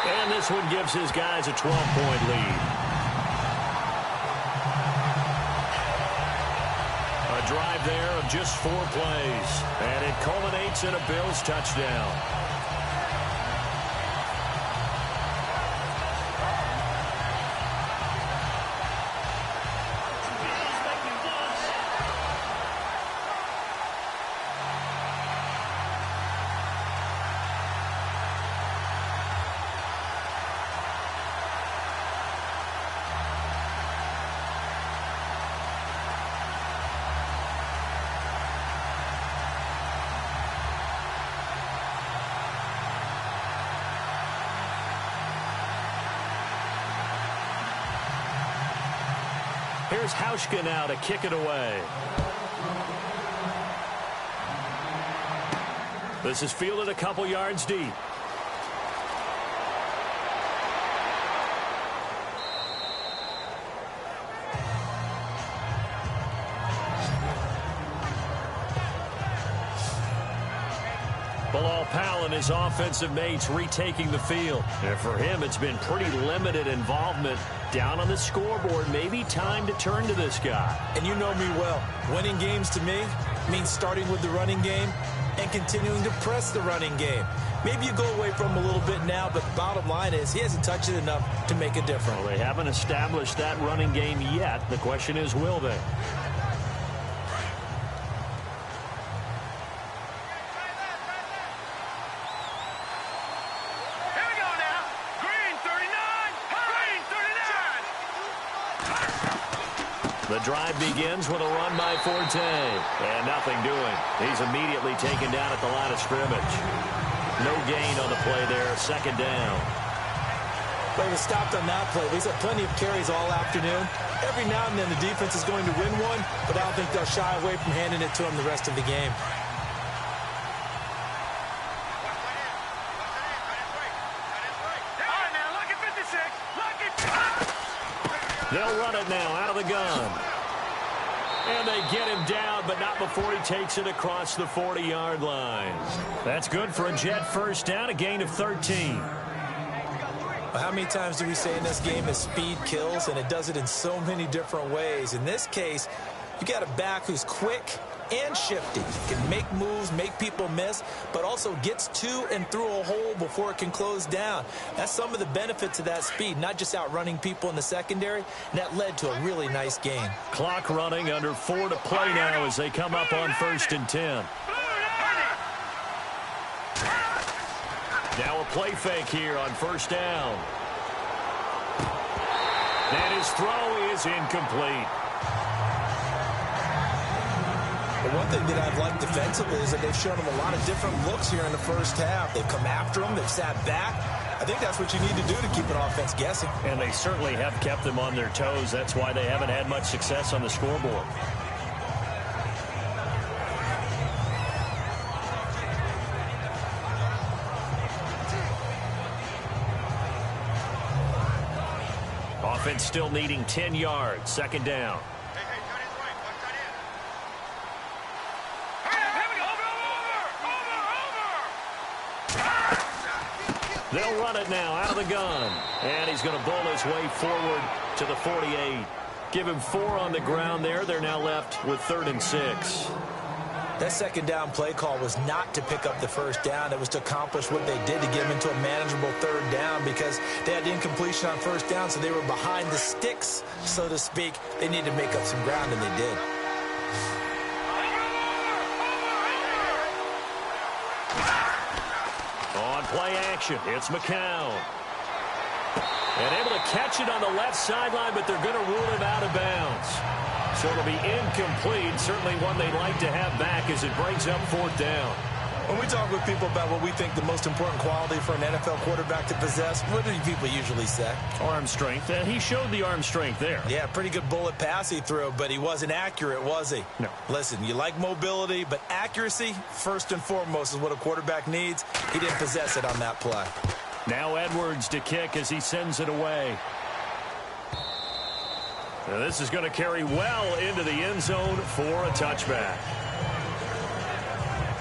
And this one gives his guys a 12-point lead. A drive there of just 4 plays. And it culminates in a Bills touchdown. Here's Hauschka now to kick it away. This is fielded a couple yards deep. Bilal Powell and his offensive mates retaking the field. And for him, it's been pretty limited involvement down on the scoreboard. Maybe time to turn to this guy. And you know me well. Winning games to me means starting with the running game and continuing to press the running game. Maybe you go away from him a little bit now, but bottom line is he hasn't touched it enough to make a difference. Well, they haven't established that running game yet. The question is, will they? The drive begins with a run by Forte. And nothing doing. He's immediately taken down at the line of scrimmage. No gain on the play there. Second down. Well, he was stopped on that play. He's had plenty of carries all afternoon. Every now and then the defense is going to win one, but I don't think they'll shy away from handing it to him the rest of the game. They'll run it now out of the gun. And they get him down, but not before he takes it across the 40-yard line. That's good for a Jet first down, a gain of 13. Well, how many times do we say in this game that speed kills, and it does it in so many different ways? In this case, you got a back who's quick and shifty. Can make moves, make people miss, but also gets to and through a hole before it can close down. That's some of the benefits of that speed, not just outrunning people in the secondary, and that led to a really nice game. Clock running, under 4 to play now as they come up on 1st and 10. Now a play fake here on 1st down. And his throw is incomplete. The one thing that I've liked defensively is that they've shown him a lot of different looks here in the first half. They've come after him. They've sat back. I think that's what you need to do to keep an offense guessing. And they certainly have kept them on their toes. That's why they haven't had much success on the scoreboard. Offense still needing 10 yards. Second down. They'll run it now out of the gun. And he's going to bowl his way forward to the 48. Give him 4 on the ground there. They're now left with 3rd and 6. That second down play call was not to pick up the first down. It was to accomplish what they did to get him into a manageable 3rd down because they had incompletion on 1st down, so they were behind the sticks, so to speak. They needed to make up some ground, and they did. On play action, it's McCown. And able to catch it on the left sideline, but they're going to rule him out of bounds. So it'll be incomplete. Certainly one they'd like to have back as it brings up 4th down. When we talk with people about what we think the most important quality for an NFL quarterback to possess, what do people usually say? Arm strength, and he showed the arm strength there. Yeah, pretty good bullet pass he threw, but he wasn't accurate, was he? No. Listen, you like mobility, but accuracy, first and foremost, is what a quarterback needs. He didn't possess it on that play. Now Edwards to kick as he sends it away. Now this is going to carry well into the end zone for a touchback.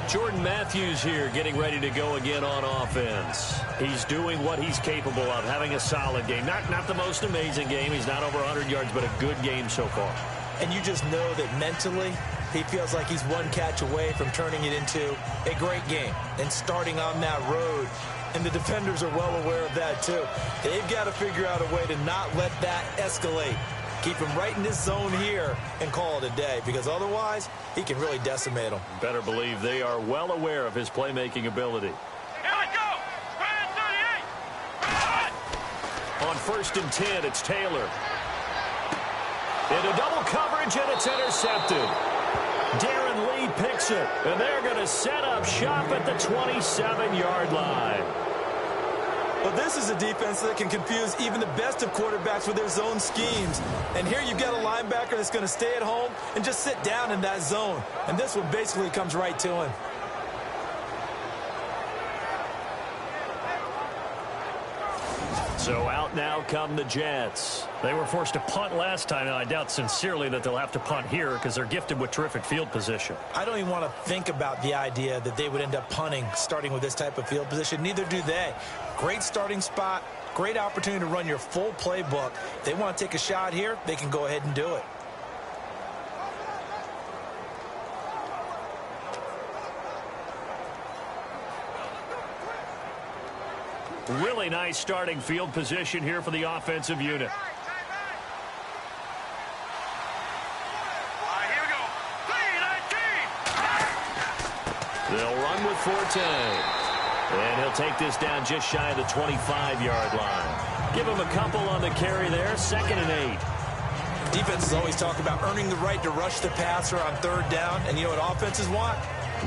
Jordan Matthews here getting ready to go again on offense. He's doing what he's capable of, having a solid game. Not the most amazing game. He's not over 100 yards, but a good game so far. And you just know that mentally he feels like he's one catch away from turning it into a great game and starting on that road. And the defenders are well aware of that too. They've got to figure out a way to not let that escalate. Keep him right in this zone here and call it a day, because otherwise he can really decimate them. Better believe they are well aware of his playmaking ability. Here we go. Spread 38. On 1st and 10, it's Taylor. Into double coverage, and it's intercepted. Darren Lee picks it, and they're going to set up shop at the 27-yard line. But this is a defense that can confuse even the best of quarterbacks with their zone schemes. And here you've got a linebacker that's going to stay at home and just sit down in that zone. And this one basically comes right to him. So out now come the Jets. They were forced to punt last time, and I doubt sincerely that they'll have to punt here because they're gifted with terrific field position. I don't even want to think about the idea that they would end up punting starting with this type of field position. Neither do they. Great starting spot, great opportunity to run your full playbook. If they want to take a shot here, they can go ahead and do it. Really nice starting field position here for the offensive unit. All right, here we go. 3-19. They'll run with Forte. And he'll take this down just shy of the 25-yard line. Give him a couple on the carry there. 2nd and 8. Defenses always talk about earning the right to rush the passer on 3rd down. And you know what offenses want?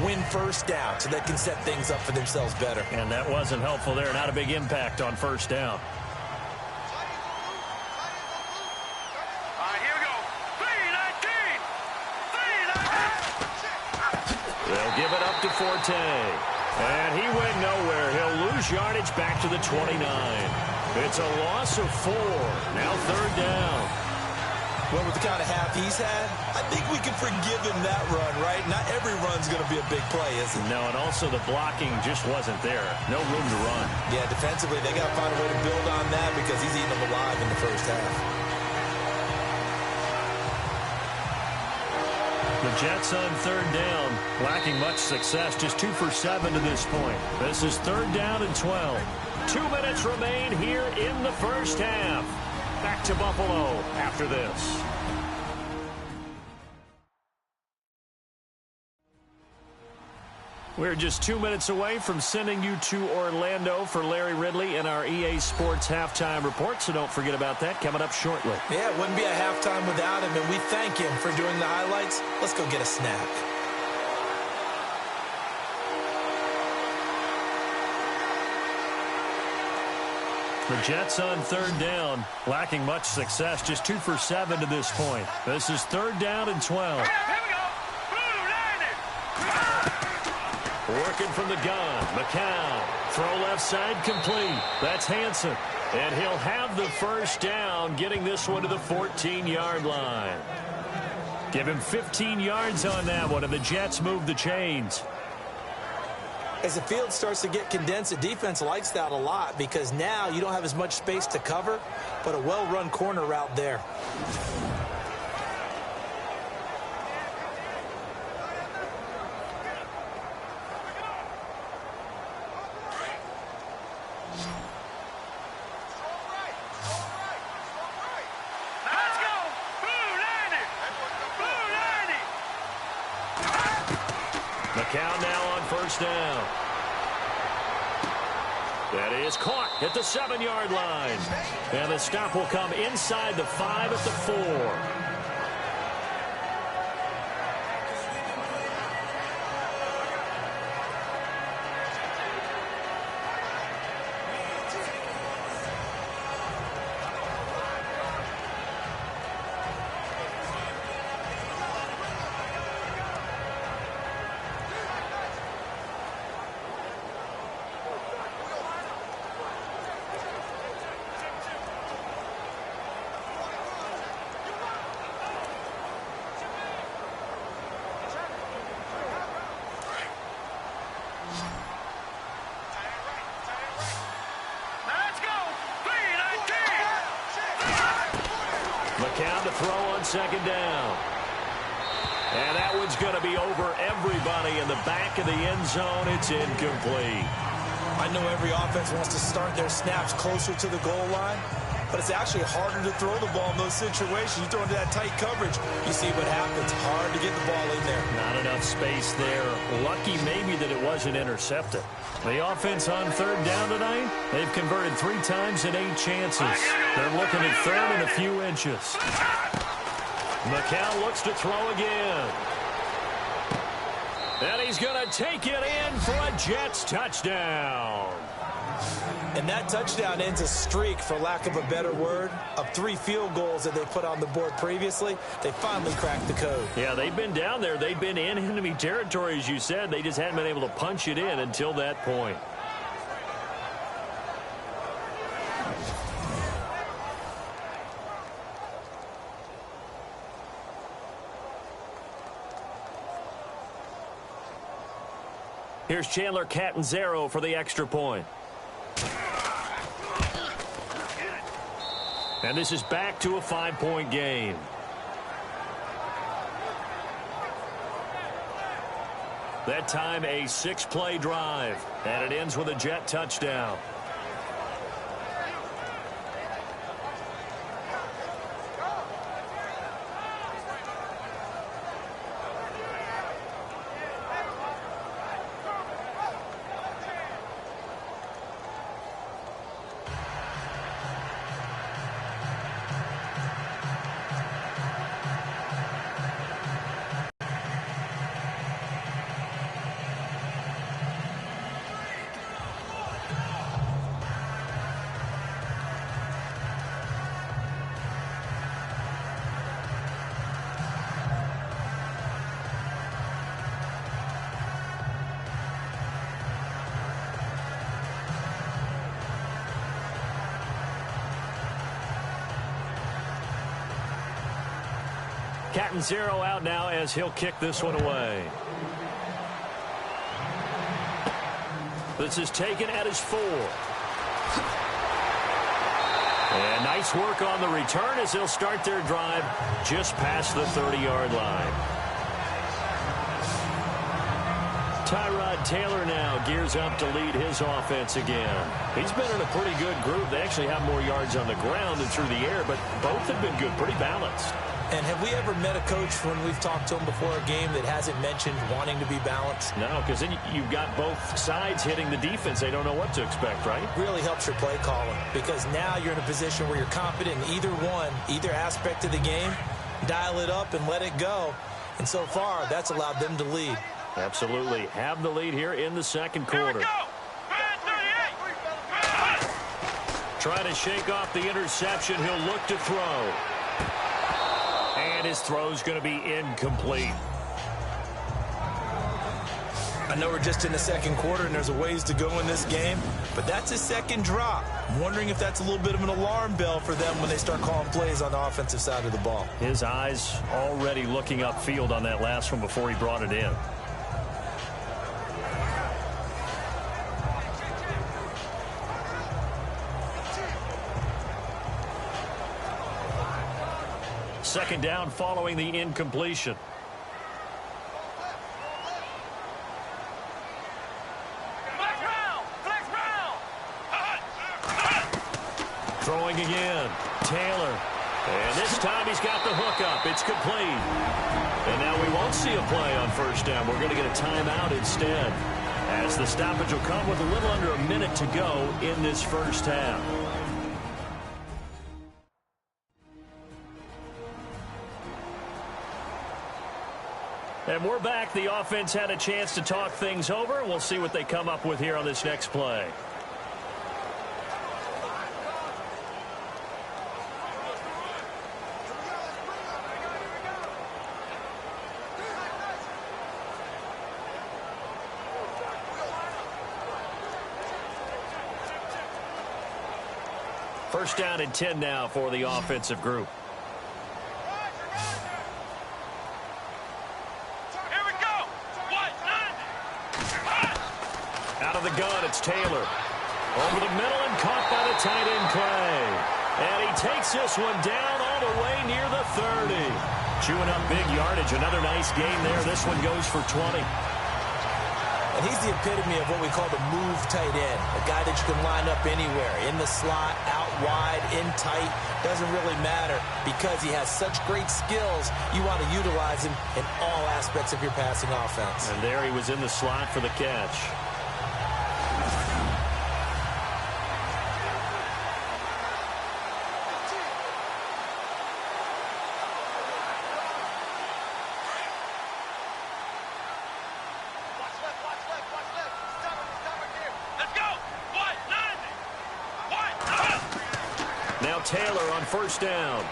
Win 1st down so they can set things up for themselves better. And that wasn't helpful there. Not a big impact on 1st down. All right, here we go. 3-19. 3-19. They'll give it up to Forte. And he went nowhere. He'll lose yardage back to the 29. It's a loss of 4. Now 3rd down. Well, with the kind of half he's had, I think we can forgive him that run, right? Not every run's going to be a big play, is it? No, and also the blocking just wasn't there. No room to run. Yeah, defensively, they got to find a way to build on that because he's eating them alive in the 1st half. The Jets on 3rd down, lacking much success, just 2 for 7 to this point. This is 3rd down and 12. 2 minutes remain here in the 1st half. Back to Buffalo after this. We're just 2 minutes away from sending you to Orlando for Larry Ridley in our EA Sports Halftime Report, so don't forget about that coming up shortly. Yeah, it wouldn't be a halftime without him, and we thank him for doing the highlights. Let's go get a snack. The Jets on 3rd down, lacking much success, just 2 for 7 to this point. This is 3rd down and 12. Here we go. Blue 90. Working from the gun, McCown. Throw left side complete. That's Hansen. And he'll have the 1st down, getting this one to the 14-yard line. Give him 15 yards on that one, and the Jets move the chains. As the field starts to get condensed, the defense likes that a lot because now you don't have as much space to cover, but a well-run corner route there. Let's go. Blue 90. Blue 90. McCown now on 1st down. That is caught at the 7-yard line. And the stop will come inside the 5 at the 4. McCoy to throw on second down. And that one's going to be over everybody in the back of the end zone. It's incomplete. I know every offense wants to start their snaps closer to the goal line, but it's actually harder to throw the ball in those situations. You throw into that tight coverage, you see what happens. Hard to get the ball in there. Not enough space there. Lucky maybe that it wasn't intercepted. The offense on third down tonight, they've converted 3 times in 8 chances. They're looking at third and a few inches. McCoy looks to throw again. And he's going to take it in for a Jets touchdown. And that touchdown ends a streak, for lack of a better word, of 3 field goals that they put on the board previously. They finally cracked the code. Yeah, they've been down there. They've been in enemy territory, as you said. They just hadn't been able to punch it in until that point. Here's Chandler Catanzaro for the extra point. And this is back to a 5-point game. That time a 6-play drive. And it ends with a Jet touchdown. Catanzaro out now as he'll kick this one away. This is taken at his 4. And nice work on the return as they'll start their drive just past the 30-yard line. Tyrod Taylor now gears up to lead his offense again. He's been in a pretty good group. They actually have more yards on the ground than through the air, but both have been good, pretty balanced. And have we ever met a coach when we've talked to him before a game that hasn't mentioned wanting to be balanced? No, because then you've got both sides hitting the defense. They don't know what to expect, right? Really helps your play calling, because now you're in a position where you're confident in either aspect of the game. Dial it up and let it go. And so far, that's allowed them to lead. Absolutely. Have the lead here in the second quarter. Trying to shake off the interception. He'll look to throw. And his throw's going to be incomplete. I know we're just in the second quarter and there's a ways to go in this game, but that's his second drop. I'm wondering if that's a little bit of an alarm bell for them when they start calling plays on the offensive side of the ball. His eyes already looking upfield on that last one before he brought it in. Second down following the incompletion. Throwing again. Taylor. And this time he's got the hook up. It's complete. And now we won't see a play on first down. We're going to get a timeout instead, as the stoppage will come with a little under a minute to go in this first half. And we're back. The offense had a chance to talk things over. We'll see what they come up with here on this next play. First down and 10 now for the offensive group. Out of the gun, it's Taylor. Over the middle and caught by the tight end Clay. And he takes this one down all the way near the 30. Chewing up big yardage. Another nice gain there. This one goes for 20. And he's the epitome of what we call the move tight end, a guy that you can line up anywhere, in the slot, out wide, in tight, doesn't really matter because he has such great skills. You want to utilize him in all aspects of your passing offense. And there he was in the slot for the catch. Taylor on first down.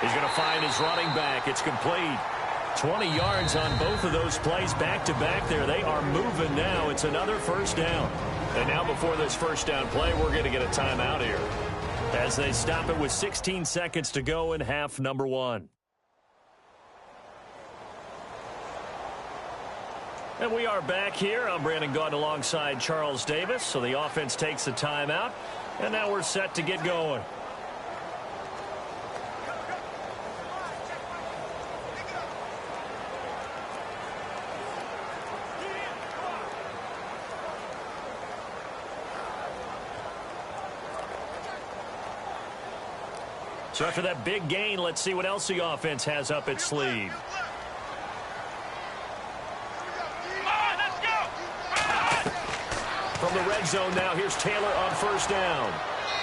He's going to find his running back. It's complete. 20 yards on both of those plays back-to-back there. They are moving now. It's another first down. And now before this first down play, we're going to get a timeout here as they stop it with 16 seconds to go in half number 1. And we are back here. I'm Brandon Gaudin alongside Charles Davis. So the offense takes a timeout. And now we're set to get going. So after that big gain, let's see what else the offense has up its sleeve. From the red zone now, here's Taylor on first down.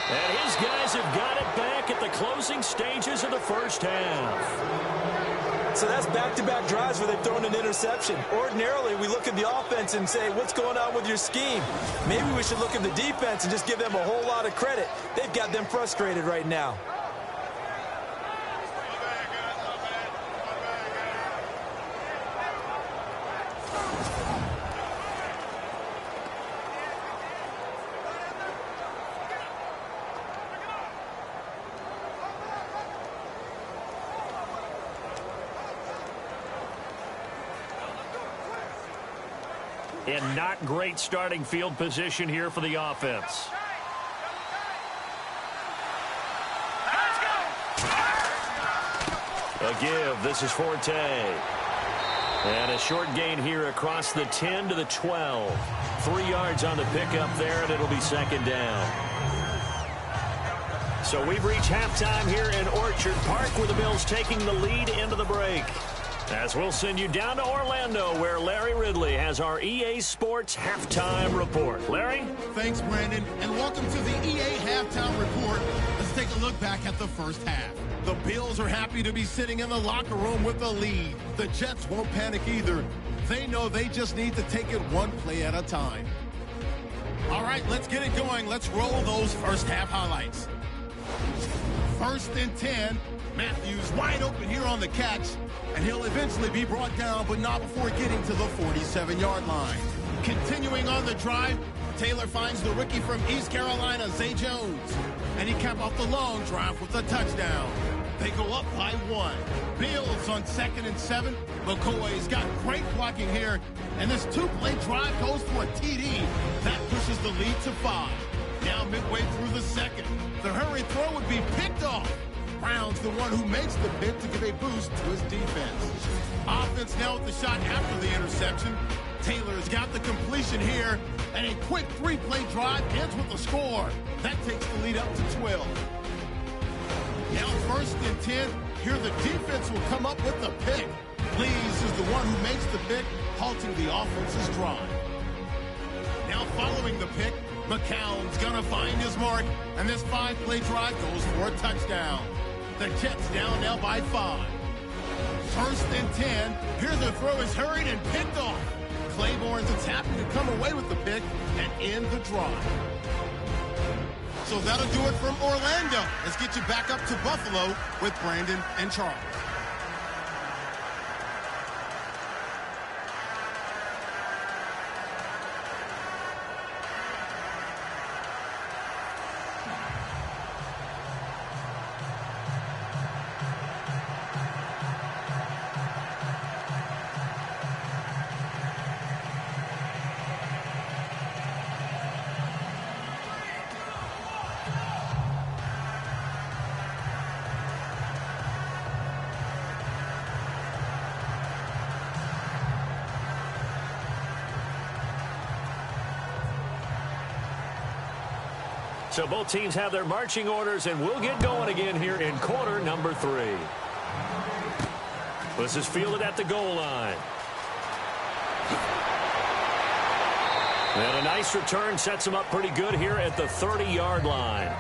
And his guys have got it back at the closing stages of the first half. So that's back-to-back drives where they've thrown an interception. Ordinarily, we look at the offense and say, what's going on with your scheme? Maybe we should look at the defense and just give them a whole lot of credit. They've got them frustrated right now. And not great starting field position here for the offense. A give. This is Forte. And a short gain here across the 10 to the 12. 3 yards on the pickup there, and it'll be second down. So we've reached halftime here in Orchard Park, where the Bills taking the lead into the break. As we'll send you down to Orlando, where Larry Ridley has our EA Sports Halftime Report. Larry? Thanks, Brandon, and welcome to the EA Halftime Report. Let's take a look back at the first half. The Bills are happy to be sitting in the locker room with the lead. The Jets won't panic either. They know they just need to take it one play at a time. All right, let's get it going. Let's roll those first half highlights. 1st and 10. Matthews wide open here on the catch, and he'll eventually be brought down, but not before getting to the 47-yard line. Continuing on the drive, Taylor finds the rookie from East Carolina, Zay Jones, and he capped off the long drive with a touchdown. They go up by 1. Bills on 2nd and 7. McCoy's got great blocking here, and this 2-play drive goes for a TD. That pushes the lead to 5. Now midway through the second, the hurry throw would be picked off. Brown's the one who makes the pick to give a boost to his defense. Offense now with the shot after the interception. Taylor's got the completion here, and a quick 3-play drive ends with a score. That takes the lead up to 12. Now 1st and 10. Here the defense will come up with the pick. Lees is the one who makes the pick, halting the offense's drive. Now following the pick, McCown's gonna find his mark, and this 5-play drive goes for a touchdown. The Jets down now by 5. 1st and 10. Here the throw is hurried and picked off. Claiborne's is happy to come away with the pick and end the drive. So that'll do it from Orlando. Let's get you back up to Buffalo with Brandon and Charles. So both teams have their marching orders, and we'll get going again here in quarter number 3. This is fielded at the goal line. And a nice return sets him up pretty good here at the 30-yard line.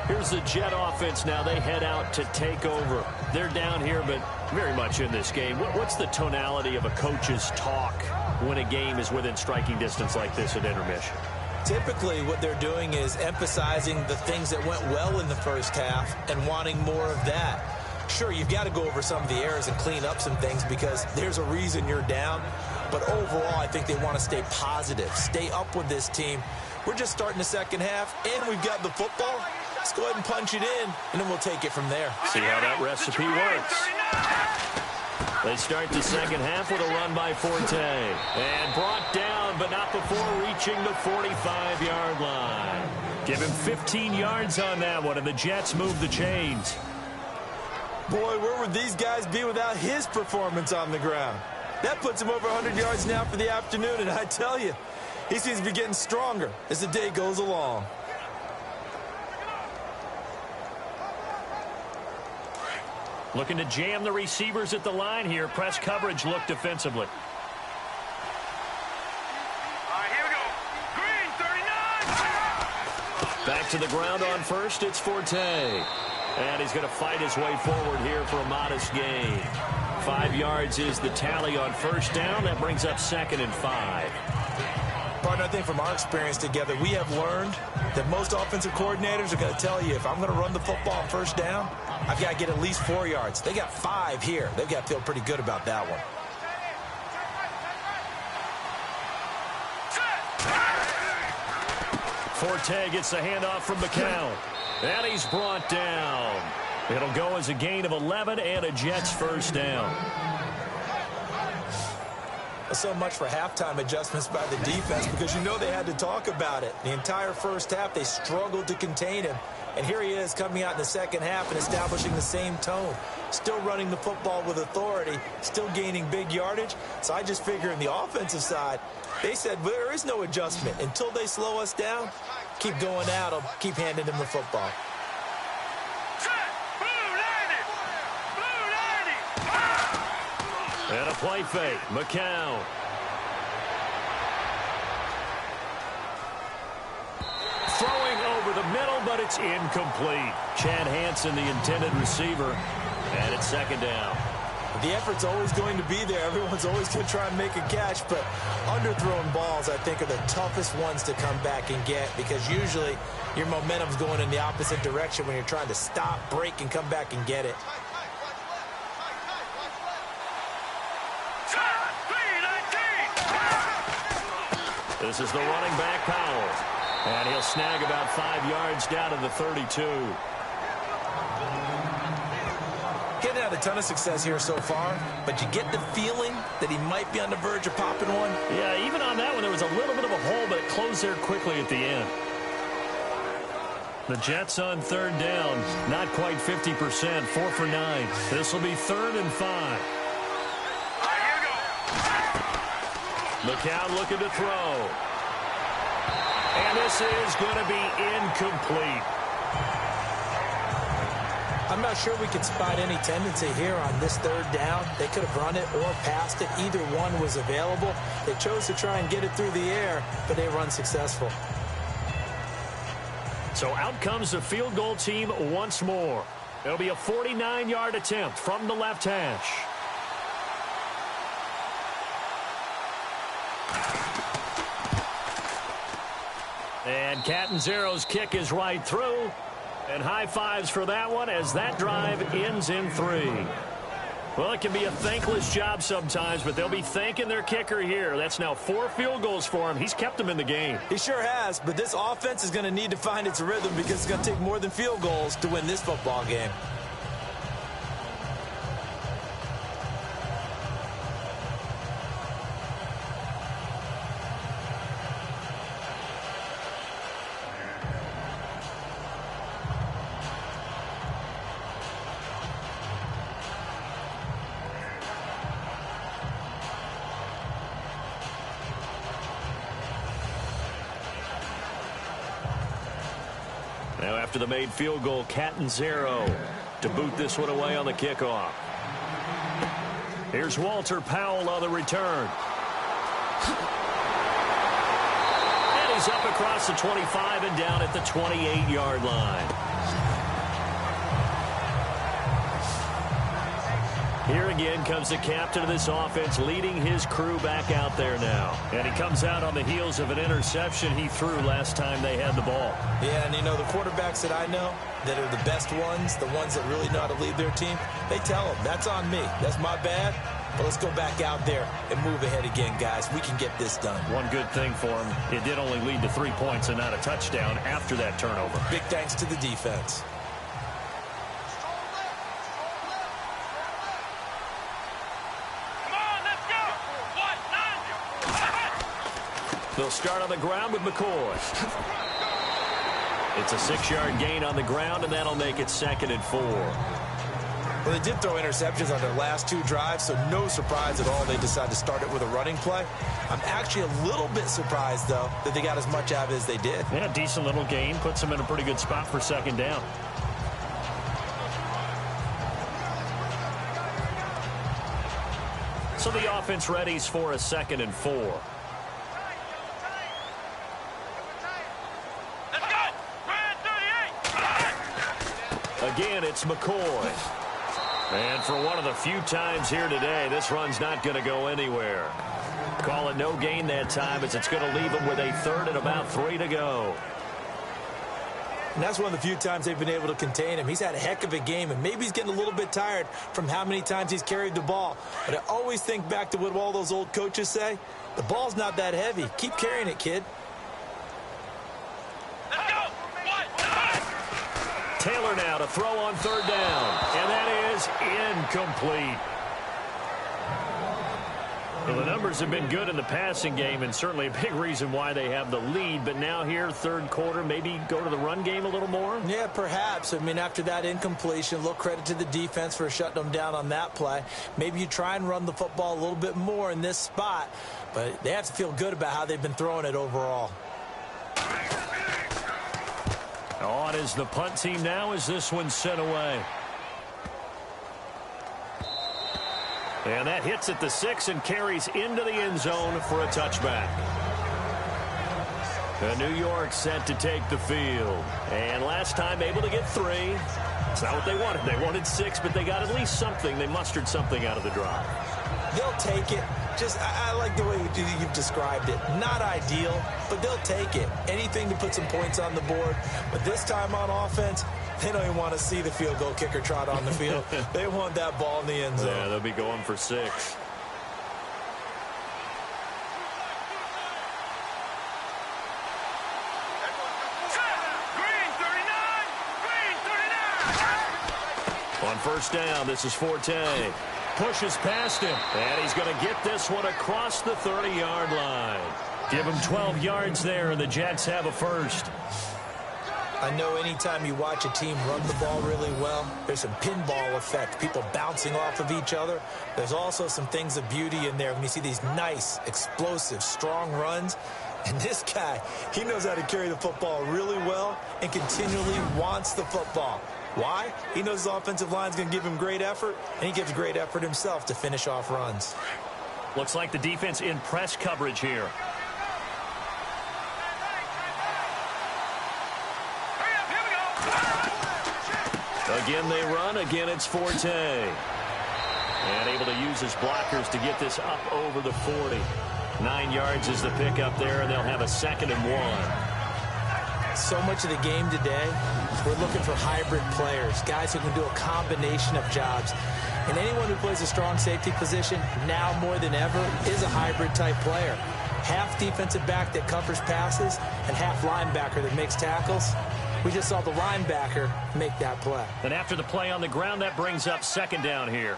Here's the Jet offense now. They head out to take over. They're down here, but very much in this game. What's the tonality of a coach's talk when a game is within striking distance like this at intermission? Typically, what they're doing is emphasizing the things that went well in the first half and wanting more of that. Sure, you've got to go over some of the errors and clean up some things because there's a reason you're down. But overall, I think they want to stay positive, stay up with this team. We're just starting the second half, and we've got the football. Let's go ahead and punch it in, and then we'll take it from there. See how that recipe works. They start the second half with a run by Forte. And brought down, but not before reaching the 45-yard line. Give him 15 yards on that one, and the Jets move the chains. Boy, where would these guys be without his performance on the ground? That puts him over 100 yards now for the afternoon, and I tell you, he seems to be getting stronger as the day goes along. Looking to jam the receivers at the line here. Press coverage look defensively. All right, here we go. Green, 39. Back to the ground on first. It's Forte. And he's going to fight his way forward here for a modest gain. 5 yards is the tally on first down. That brings up 2nd and 5. Partner, I think from our experience together, we have learned that most offensive coordinators are going to tell you, if I'm going to run the football on first down, I've got to get at least 4 yards. They got 5 here. They've got to feel pretty good about that one. Forte gets the handoff from McCoy. And he's brought down. It'll go as a gain of 11 and a Jets first down. So much for halftime adjustments by the defense because you know they had to talk about it. The entire first half, they struggled to contain him. And here he is coming out in the second half and establishing the same tone. Still running the football with authority, still gaining big yardage. So I just figure in the offensive side, they said there is no adjustment. Until they slow us down, keep going at them, keep handing them the football. And a play fake. McCown. Throwing over the middle, but it's incomplete. Chad Hansen, the intended receiver. And it's 2nd down. The effort's always going to be there. Everyone's always going to try and make a catch, but underthrown balls, I think, are the toughest ones to come back and get because usually your momentum's going in the opposite direction when you're trying to stop, break, and come back and get it. This is the running back, Powell. And he'll snag about 5 yards down to the 32. Getting had a ton of success here so far, but you get the feeling that he might be on the verge of popping one. Yeah, even on that one, there was a little bit of a hole, but it closed there quickly at the end. The Jets on 3rd down, not quite 50%, 4 for 9. This will be 3rd and 5. McCown looking to throw. And this is going to be incomplete. I'm not sure we can spot any tendency here on this 3rd down. They could have run it or passed it. Either one was available. They chose to try and get it through the air, but they run successful. So out comes the field goal team once more. It'll be a 49-yard attempt from the left hash. And Catanzero's kick is right through. And high fives for that one as that drive ends in 3. Well, it can be a thankless job sometimes, but they'll be thanking their kicker here. That's now 4 field goals for him. He's kept them in the game. He sure has, but this offense is going to need to find its rhythm because it's going to take more than field goals to win this football game. after the made field goal. Catanzaro to boot this one away on the kickoff. Here's Walter Powell on the return. And he's up across the 25 and down at the 28-yard line. Here again comes the captain of this offense, leading his crew back out there now. And he comes out on the heels of an interception he threw last time they had the ball. Yeah, and you know, the quarterbacks that I know that are the best ones, the ones that really know how to lead their team, they tell them, that's on me. That's my bad. But let's go back out there and move ahead again, guys. We can get this done. One good thing for him, it did only lead to 3 points and not a touchdown after that turnover. Big thanks to the defense. They'll start on the ground with McCoy. It's a 6-yard gain on the ground, and that'll make it 2nd and 4. Well, they did throw interceptions on their last 2 drives, so no surprise at all they decided to start it with a running play. I'm actually a little bit surprised, though, that they got as much out of it as they did. Yeah, decent little gain. Puts them in a pretty good spot for 2nd down. So the offense readies for a 2nd and 4. Again, it's McCoy. And for one of the few times here today, this run's not going to go anywhere. Call it no gain that time, as it's going to leave them with a 3rd and about 3 to go. And that's one of the few times they've been able to contain him. He's had a heck of a game, and maybe he's getting a little bit tired from how many times he's carried the ball. But I always think back to what all those old coaches say. The ball's not that heavy. Keep carrying it, kid. Taylor now to throw on 3rd down, and that is incomplete. Well, the numbers have been good in the passing game, and certainly a big reason why they have the lead. But now here, 3rd quarter, maybe go to the run game a little more? Yeah, perhaps. I mean, after that incompletion, a little credit to the defense for shutting them down on that play. Maybe you try and run the football a little bit more in this spot, but they have to feel good about how they've been throwing it overall. On is the punt team now as this one's sent away. And that hits at the 6 and carries into the end zone for a touchback. New York set to take the field. And last time able to get 3. It's not what they wanted. They wanted 6, but they got at least something. They mustered something out of the drive. They'll take it. I like the way you've described it. Not ideal, but they'll take it. Anything to put some points on the board. But this time on offense, they don't even want to see the field goal kicker trot on the field. They want that ball in the end zone. Yeah, they'll be going for 6. On 1st down, this is Forte. Pushes past him, and he's going to get this one across the 30-yard line. Give him 12 yards there, and the Jets have a 1st. I know anytime you watch a team run the ball really well, there's some pinball effect, people bouncing off of each other. There's also some things of beauty in there when you see these nice, explosive, strong runs. And this guy, he knows how to carry the football really well and continually wants the football. Why? He knows his offensive line's going to give him great effort, and he gives great effort himself to finish off runs. Looks like the defense in press coverage here. Again, they run. Again, it's Forte. And able to use his blockers to get this up over the 40. 9 yards is the pickup there, and they'll have a 2nd and 1. So much of the game today, we're looking for hybrid players, guys who can do a combination of jobs. And anyone who plays a strong safety position, now more than ever, is a hybrid type player. Half defensive back that covers passes and half linebacker that makes tackles. We just saw the linebacker make that play. And after the play on the ground, that brings up 2nd down here.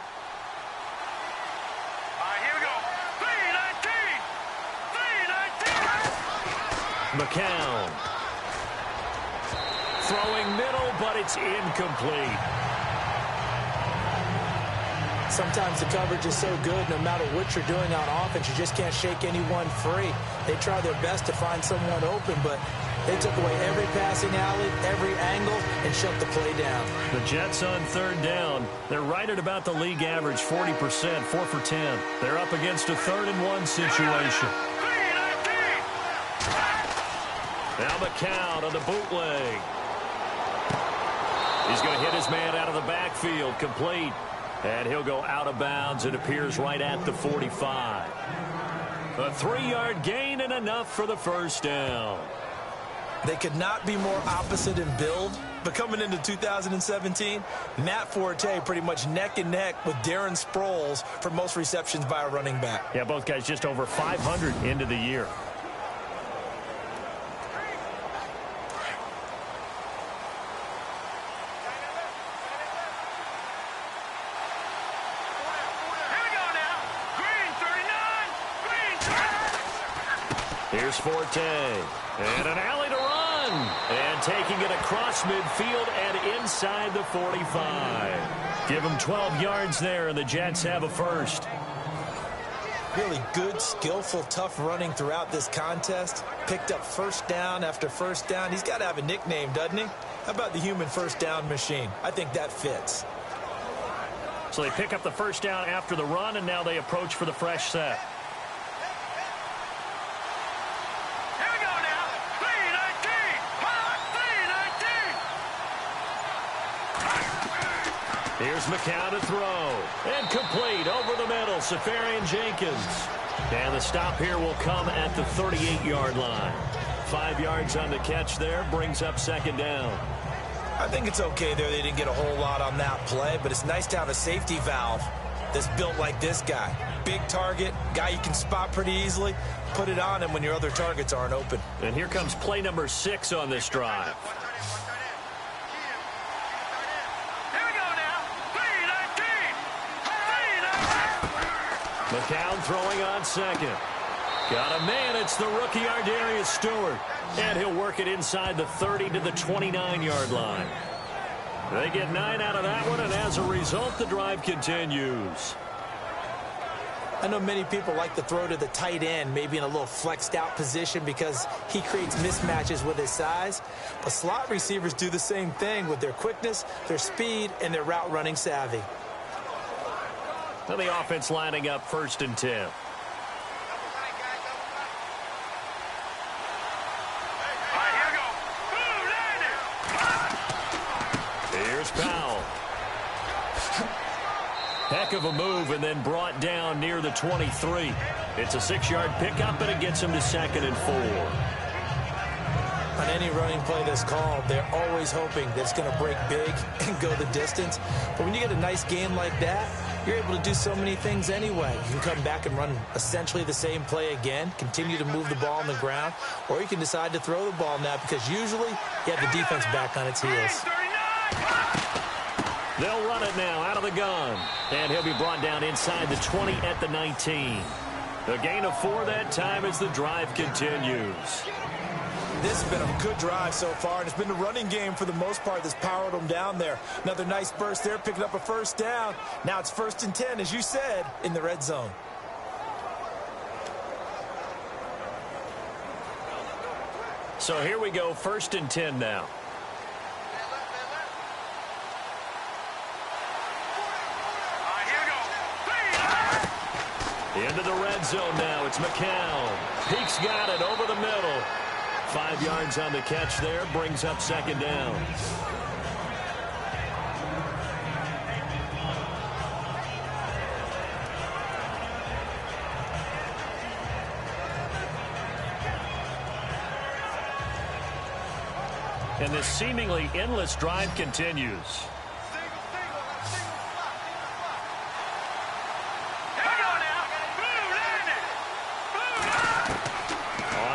Here we go. 3-19. McCown. Throwing middle, but it's incomplete. Sometimes the coverage is so good, no matter what you're doing on offense, you just can't shake anyone free. They try their best to find someone open, but they took away every passing alley, every angle, and shut the play down. The Jets on third down. They're right at about the league average, 40%, 4 for 10. They're up against a 3rd-and-1 situation. Now McCoy on the bootleg. He's going to hit his man out of the backfield, complete. And he'll go out of bounds. It appears right at the 45. A 3-yard gain and enough for the first down. They could not be more opposite in build, but coming into 2017, Matt Forte pretty much neck and neck with Darren Sproles for most receptions by a running back. Yeah, both guys just over 500 into the year. Here's Forte, and an alley to run, and taking it across midfield and inside the 45. Give them 12 yards there, and the Jets have a first. Really good, skillful, tough running throughout this contest. Picked up first down after first down. He's got to have a nickname, doesn't he? How about the human first down machine? I think that fits. So they pick up the first down after the run, and now they approach for the fresh set. Here's McCoy to throw. And complete over the middle. Safarian Jenkins. And the stop here will come at the 38-yard line. 5 yards on the catch there. Brings up second down. I think it's okay there. They didn't get a whole lot on that play, but it's nice to have a safety valve that's built like this guy. Big target, guy you can spot pretty easily. Put it on him when your other targets aren't open. And here comes play number 6 on this drive. McCoy throwing on second. Got a man. It's the rookie Ardarius Stewart. And he'll work it inside the 30 to the 29-yard line. They get 9 out of that one, and as a result, the drive continues. I know many people like to throw to the tight end, maybe in a little flexed out position because he creates mismatches with his size. But slot receivers do the same thing with their quickness, their speed, and their route running savvy. Now the offense lining up 1st and 10. Here's Powell. Heck of a move, and then brought down near the 23. It's a 6-yard pickup, and it gets him to 2nd and 4. On any running play that's called, they're always hoping that it's going to break big and go the distance. But when you get a nice game like that, you're able to do so many things anyway. You can come back and run essentially the same play again, continue to move the ball on the ground, or you can decide to throw the ball now because usually you have the defense back on its heels. They'll run it now out of the gun. And he'll be brought down inside the 20 at the 19. A gain of 4 that time as the drive continues. This has been a good drive so far, and it's been the running game for the most part that's powered them down there. Another nice burst there, picking up a first down. Now it's 1st and 10, as you said, in the red zone. So here we go, 1st and 10 now. Into the red zone now. It's McCoy. Peek's got it over the middle. 5 yards on the catch there. Brings up 2nd down. And this seemingly endless drive continues.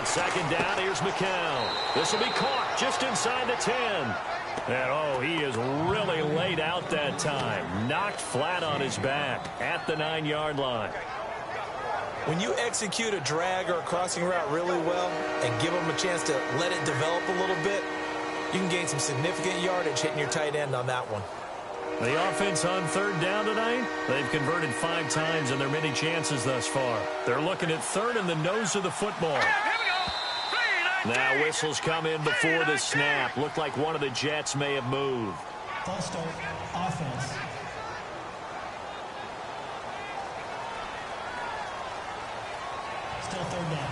Second down, here's McCoy. This will be caught just inside the 10. And, oh, he is really laid out that time. Knocked flat on his back at the 9-yard line. When you execute a drag or a crossing route really well and give them a chance to let it develop a little bit, you can gain some significant yardage hitting your tight end on that one. The offense on third down tonight, they've converted 5 times in their many chances thus far. They're looking at third in the nose of the football. Now whistles come in before the snap. Looked like one of the Jets may have moved. False start, offense. Still third down.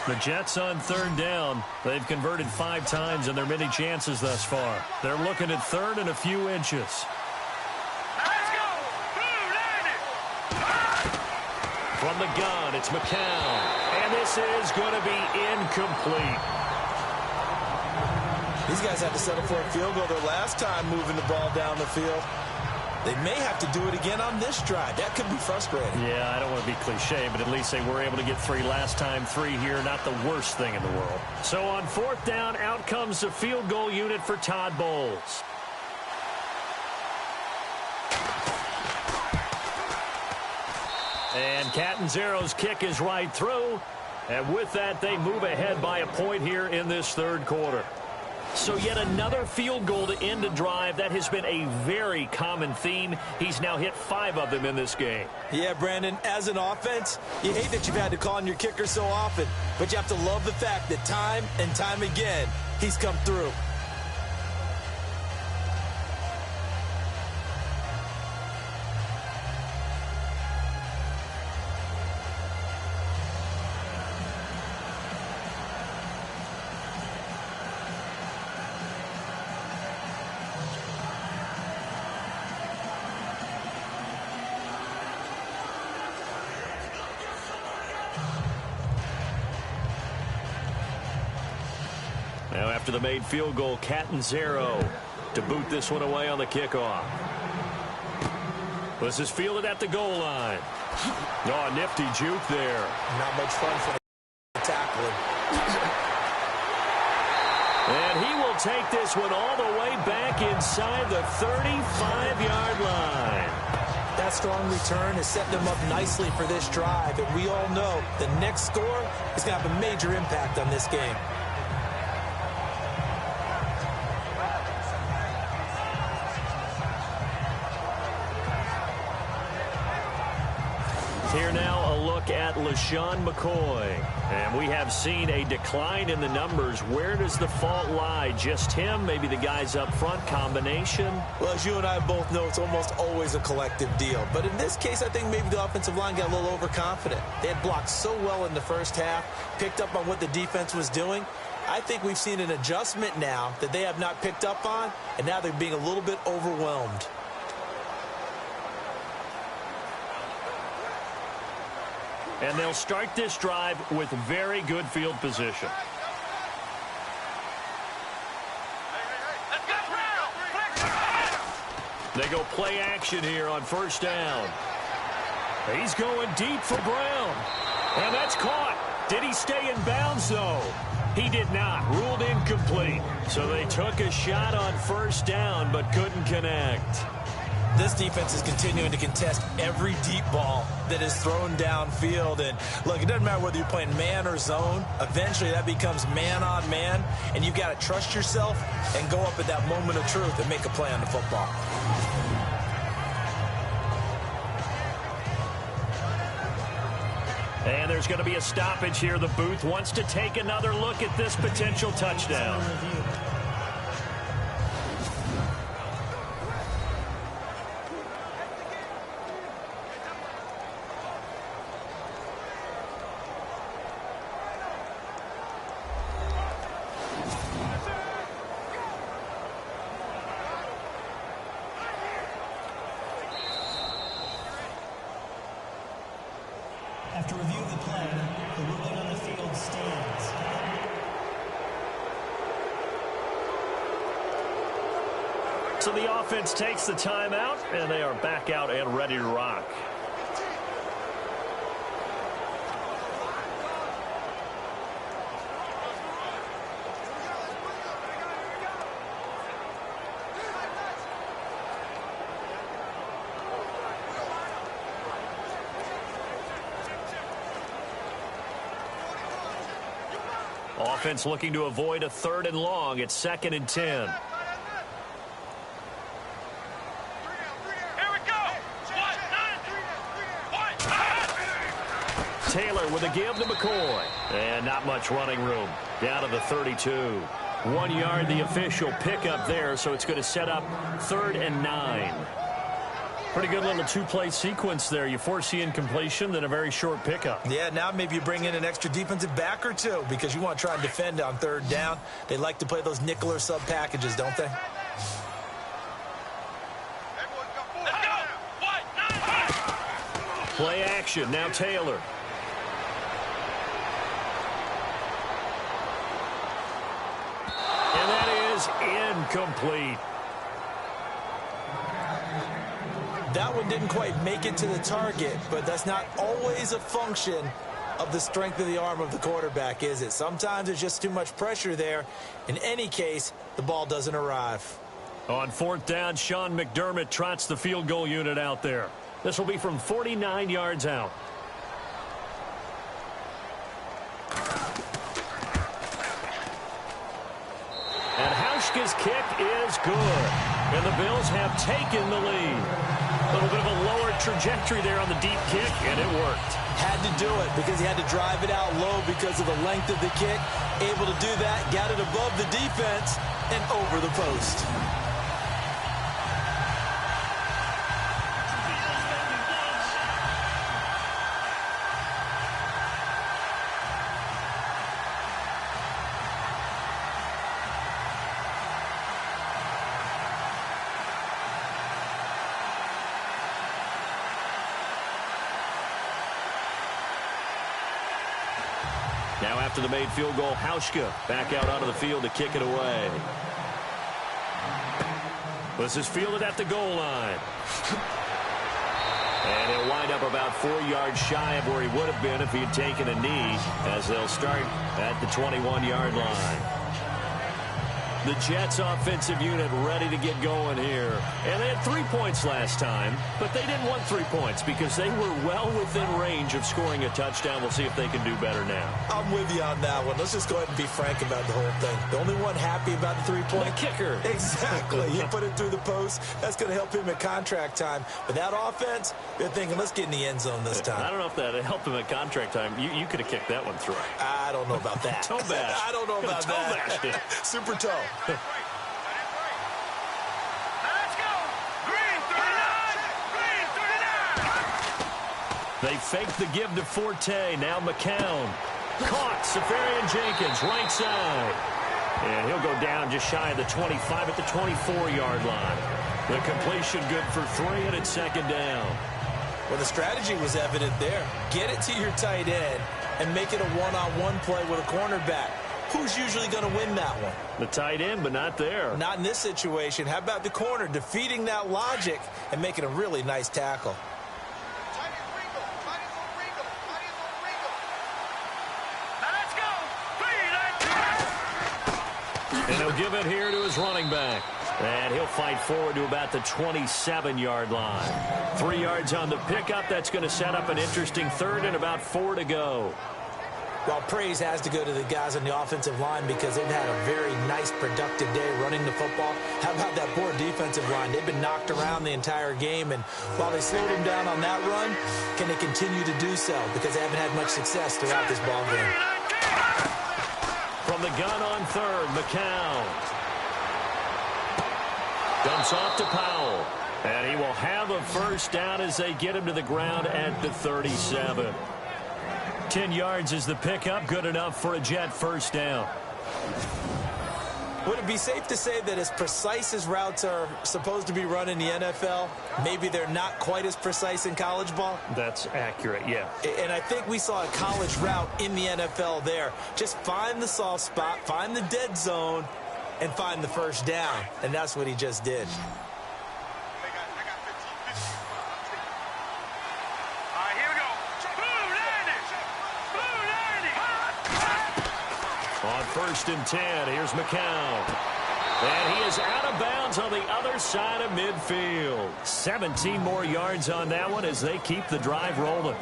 The Jets on third down. They've converted 5 times in their many chances thus far. They're looking at third and a few inches. Let's go! From the gun, it's McCoy. And this is going to be incomplete. These guys had to settle for a field goal their last time moving the ball down the field. They may have to do it again on this drive. That could be frustrating. Yeah, I don't want to be cliche, but at least they were able to get 3 last time. 3 here, not the worst thing in the world. So on fourth down, out comes the field goal unit for Todd Bowles. And Catanzaro's kick is right through. And with that, they move ahead by a point here in this third quarter. So yet another field goal to end a drive. That has been a very common theme. He's now hit 5 of them in this game. Yeah, Brandon, as an offense, you hate that you've had to call on your kicker so often, but you have to love the fact that time and time again, he's come through. Now after the made field goal, Catanzaro to boot this one away on the kickoff. This is fielded at the goal line. Oh, nifty juke there. Not much fun for the tackling. And he will take this one all the way back inside the 35-yard line. That strong return is setting them up nicely for this drive, and we all know the next score is going to have a major impact on this game. Here now a look at LeSean McCoy. And we have seen a decline in the numbers. Where does the fault lie? Just him? Maybe the guys up front? Combination? Well, as you and I both know, it's almost always a collective deal. But in this case, I think maybe the offensive line got a little overconfident. They had blocked so well in the first half, picked up on what the defense was doing. I think we've seen an adjustment now that they have not picked up on, and now they're being a little bit overwhelmed. And they'll start this drive with very good field position. They go play action here on first down. He's going deep for Brown. And that's caught. Did he stay in bounds, though? He did not. Ruled incomplete. So they took a shot on first down but couldn't connect. This defense is continuing to contest every deep ball that is thrown downfield. And look, it doesn't matter whether you're playing man or zone. Eventually that becomes man on man, and you've got to trust yourself and go up at that moment of truth and make a play on the football. And there's going to be a stoppage here. The booth wants to take another look at this potential touchdown. After review of the play, the ruling on the field stands. So the offense takes the timeout, and they are back out and ready to rock. Offense looking to avoid a 3rd and long. It's 2nd and 10. Here we go. Taylor with a give to McCoy. And not much running room. Down to the 32. 1 yard, the official pickup there, so it's going to set up 3rd and 9. Pretty good little 2-play sequence there. You force the incompletion, then a very short pickup. Yeah, now maybe you bring in an extra defensive back or two because you want to try and defend on 3rd down. They like to play those nickel or sub packages, don't they? Play action. Now Taylor. And that is incomplete. That one didn't quite make it to the target, but that's not always a function of the strength of the arm of the quarterback, is it? Sometimes there's just too much pressure there. In any case, the ball doesn't arrive. On 4th down, Sean McDermott trots the field goal unit out there. This will be from 49 yards out. And Hauschka's kick is good. And the Bills have taken the lead. A little bit of a lower trajectory there on the deep kick, and it worked. Had to do it because he had to drive it out low because of the length of the kick. Able to do that, got it above the defense and over the post. Now after the made field goal, Hauschka back out onto the field to kick it away. This is fielded at the goal line. And he'll wind up about 4 yards shy of where he would have been if he had taken a knee, as they'll start at the 21-yard line. The Jets offensive unit ready to get going here. And they had 3 points last time, but they didn't want 3 points because they were well within range of scoring a touchdown. We'll see if they can do better now. I'm with you on that one. Let's just go ahead and be frank about the whole thing. The only one happy about the 3-point? The kicker. Exactly. You put it through the post. That's going to help him at contract time. But that offense, they're thinking, let's get in the end zone this time. I don't know if that helped him at contract time. You could have kicked that one through. I don't know about that. Toe bash. I don't know about toe that. Bashed it. Super toe. Let's go. Green 39. Green 39. They fake the give to Forte. Now McCown. Caught. Safarian Jenkins, right side. And he'll go down just shy of the 25 at the 24-yard line. The completion good for 3, and it's 2nd down. Well, the strategy was evident there. Get it to your tight end and make it a one-on-one play with a cornerback. Who's usually going to win that one? The tight end, but not there. Not in this situation. How about the corner defeating that logic and making a really nice tackle? Let's go. And he'll give it here to his running back. And he'll fight forward to about the 27-yard line. 3 yards on the pickup. That's going to set up an interesting 3rd and about 4 to go. Well, praise has to go to the guys on the offensive line because they've had a very nice, productive day running the football. How about that poor defensive line? They've been knocked around the entire game, and while they slowed them down on that run, can they continue to do so? Because they haven't had much success throughout this ball game. From the gun on 3rd, McCown. Dumps off to Powell. And he will have a 1st down as they get him to the ground at the 37. 10 yards is the pickup. Good enough for a Jet 1st down. Would it be safe to say that as precise as routes are supposed to be run in the NFL, maybe they're not quite as precise in college ball? That's accurate, yeah. And I think we saw a college route in the NFL there. Just find the soft spot, find the dead zone, and find the 1st down. And that's what he just did. On 1st and 10, here's McCown. And he is out of bounds on the other side of midfield. 17 more yards on that one as they keep the drive rolling.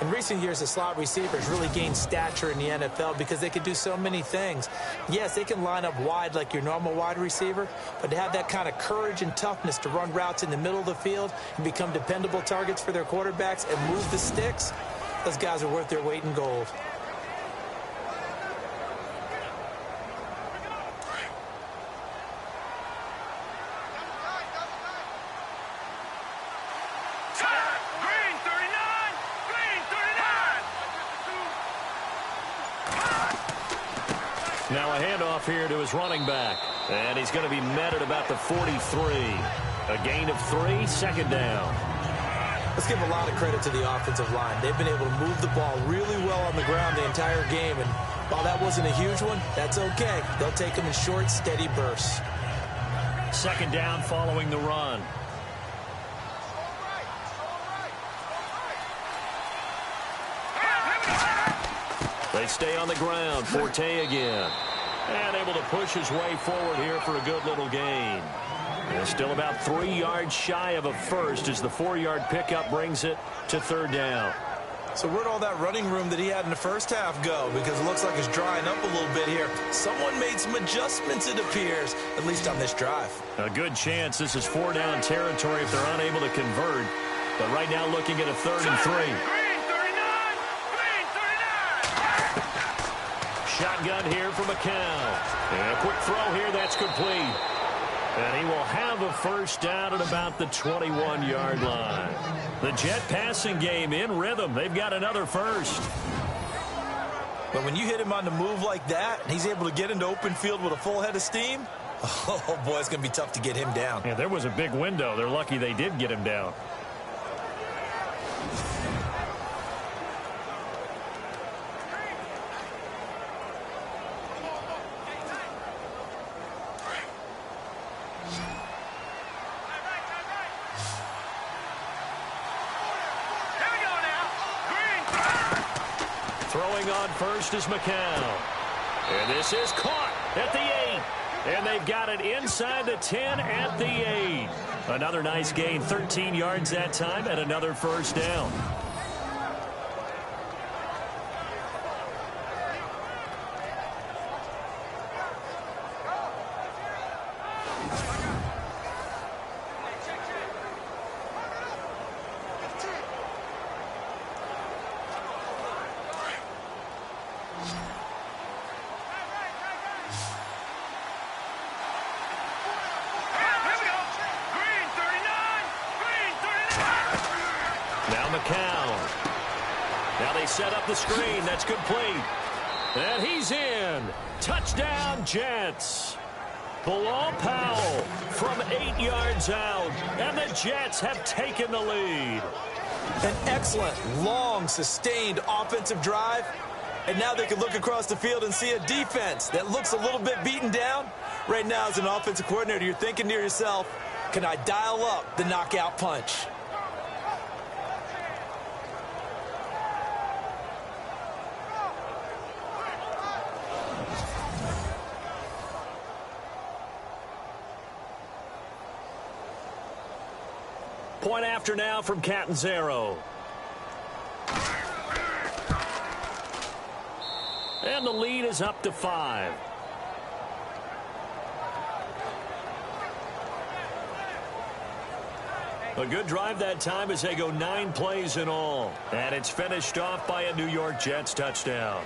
In recent years, the slot receivers really gained stature in the NFL because they can do so many things. Yes, they can line up wide like your normal wide receiver, but to have that kind of courage and toughness to run routes in the middle of the field and become dependable targets for their quarterbacks and move the sticks, those guys are worth their weight in gold. Now a handoff here to his running back. And he's going to be met at about the 43. A gain of 3, second down. Let's give a lot of credit to the offensive line. They've been able to move the ball really well on the ground the entire game. And while that wasn't a huge one, that's okay. They'll take them in short, steady bursts. Second down following the run. They stay on the ground. Forte again. And able to push his way forward here for a good little gain. And still about 3 yards shy of a first as the 4-yard pickup brings it to third down. So where'd all that running room that he had in the first half go? Because it looks like it's drying up a little bit here. Someone made some adjustments, it appears, at least on this drive. A good chance this is 4-down territory if they're unable to convert. But right now looking at a 3rd and 3. Shotgun here for McCoy. And a quick throw here, that's complete. And he will have a first down at about the 21-yard line. The Jet passing game in rhythm. They've got another first. But when you hit him on the move like that, and he's able to get into open field with a full head of steam, oh boy, it's going to be tough to get him down. Yeah, there was a big window. They're lucky they did get him down. Throwing on first is McCoy. And this is caught at the 8. And they've got it inside the 10 at the 8. Another nice gain, 13 yards that time, and another first down. Now they set up the screen. That's complete. And he's in. Touchdown, Jets. Bilal Powell from 8 yards out. And the Jets have taken the lead. An excellent, long, sustained offensive drive. And now they can look across the field and see a defense that looks a little bit beaten down. Right now, as an offensive coordinator, you're thinking to yourself, can I dial up the knockout punch? Point after now from Catanzaro. And the lead is up to 5. A good drive that time as they go 9 plays in all. And it's finished off by a New York Jets touchdown.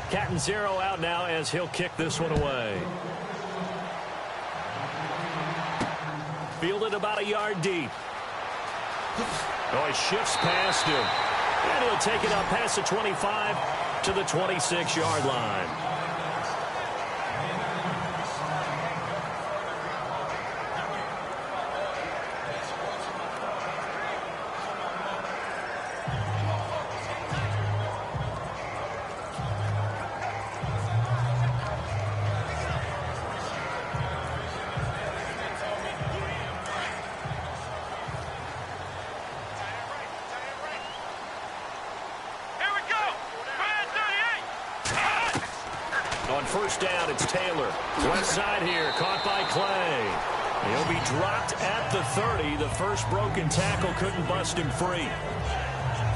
Catanzaro out now as he'll kick this one away. Fielded about a yard deep. Oh, he shifts past him. And he'll take it up past the 25 to the 26-yard line. On first down, it's Taylor. Left side here, caught by Clay. He'll be dropped at the 30. The first broken tackle couldn't bust him free.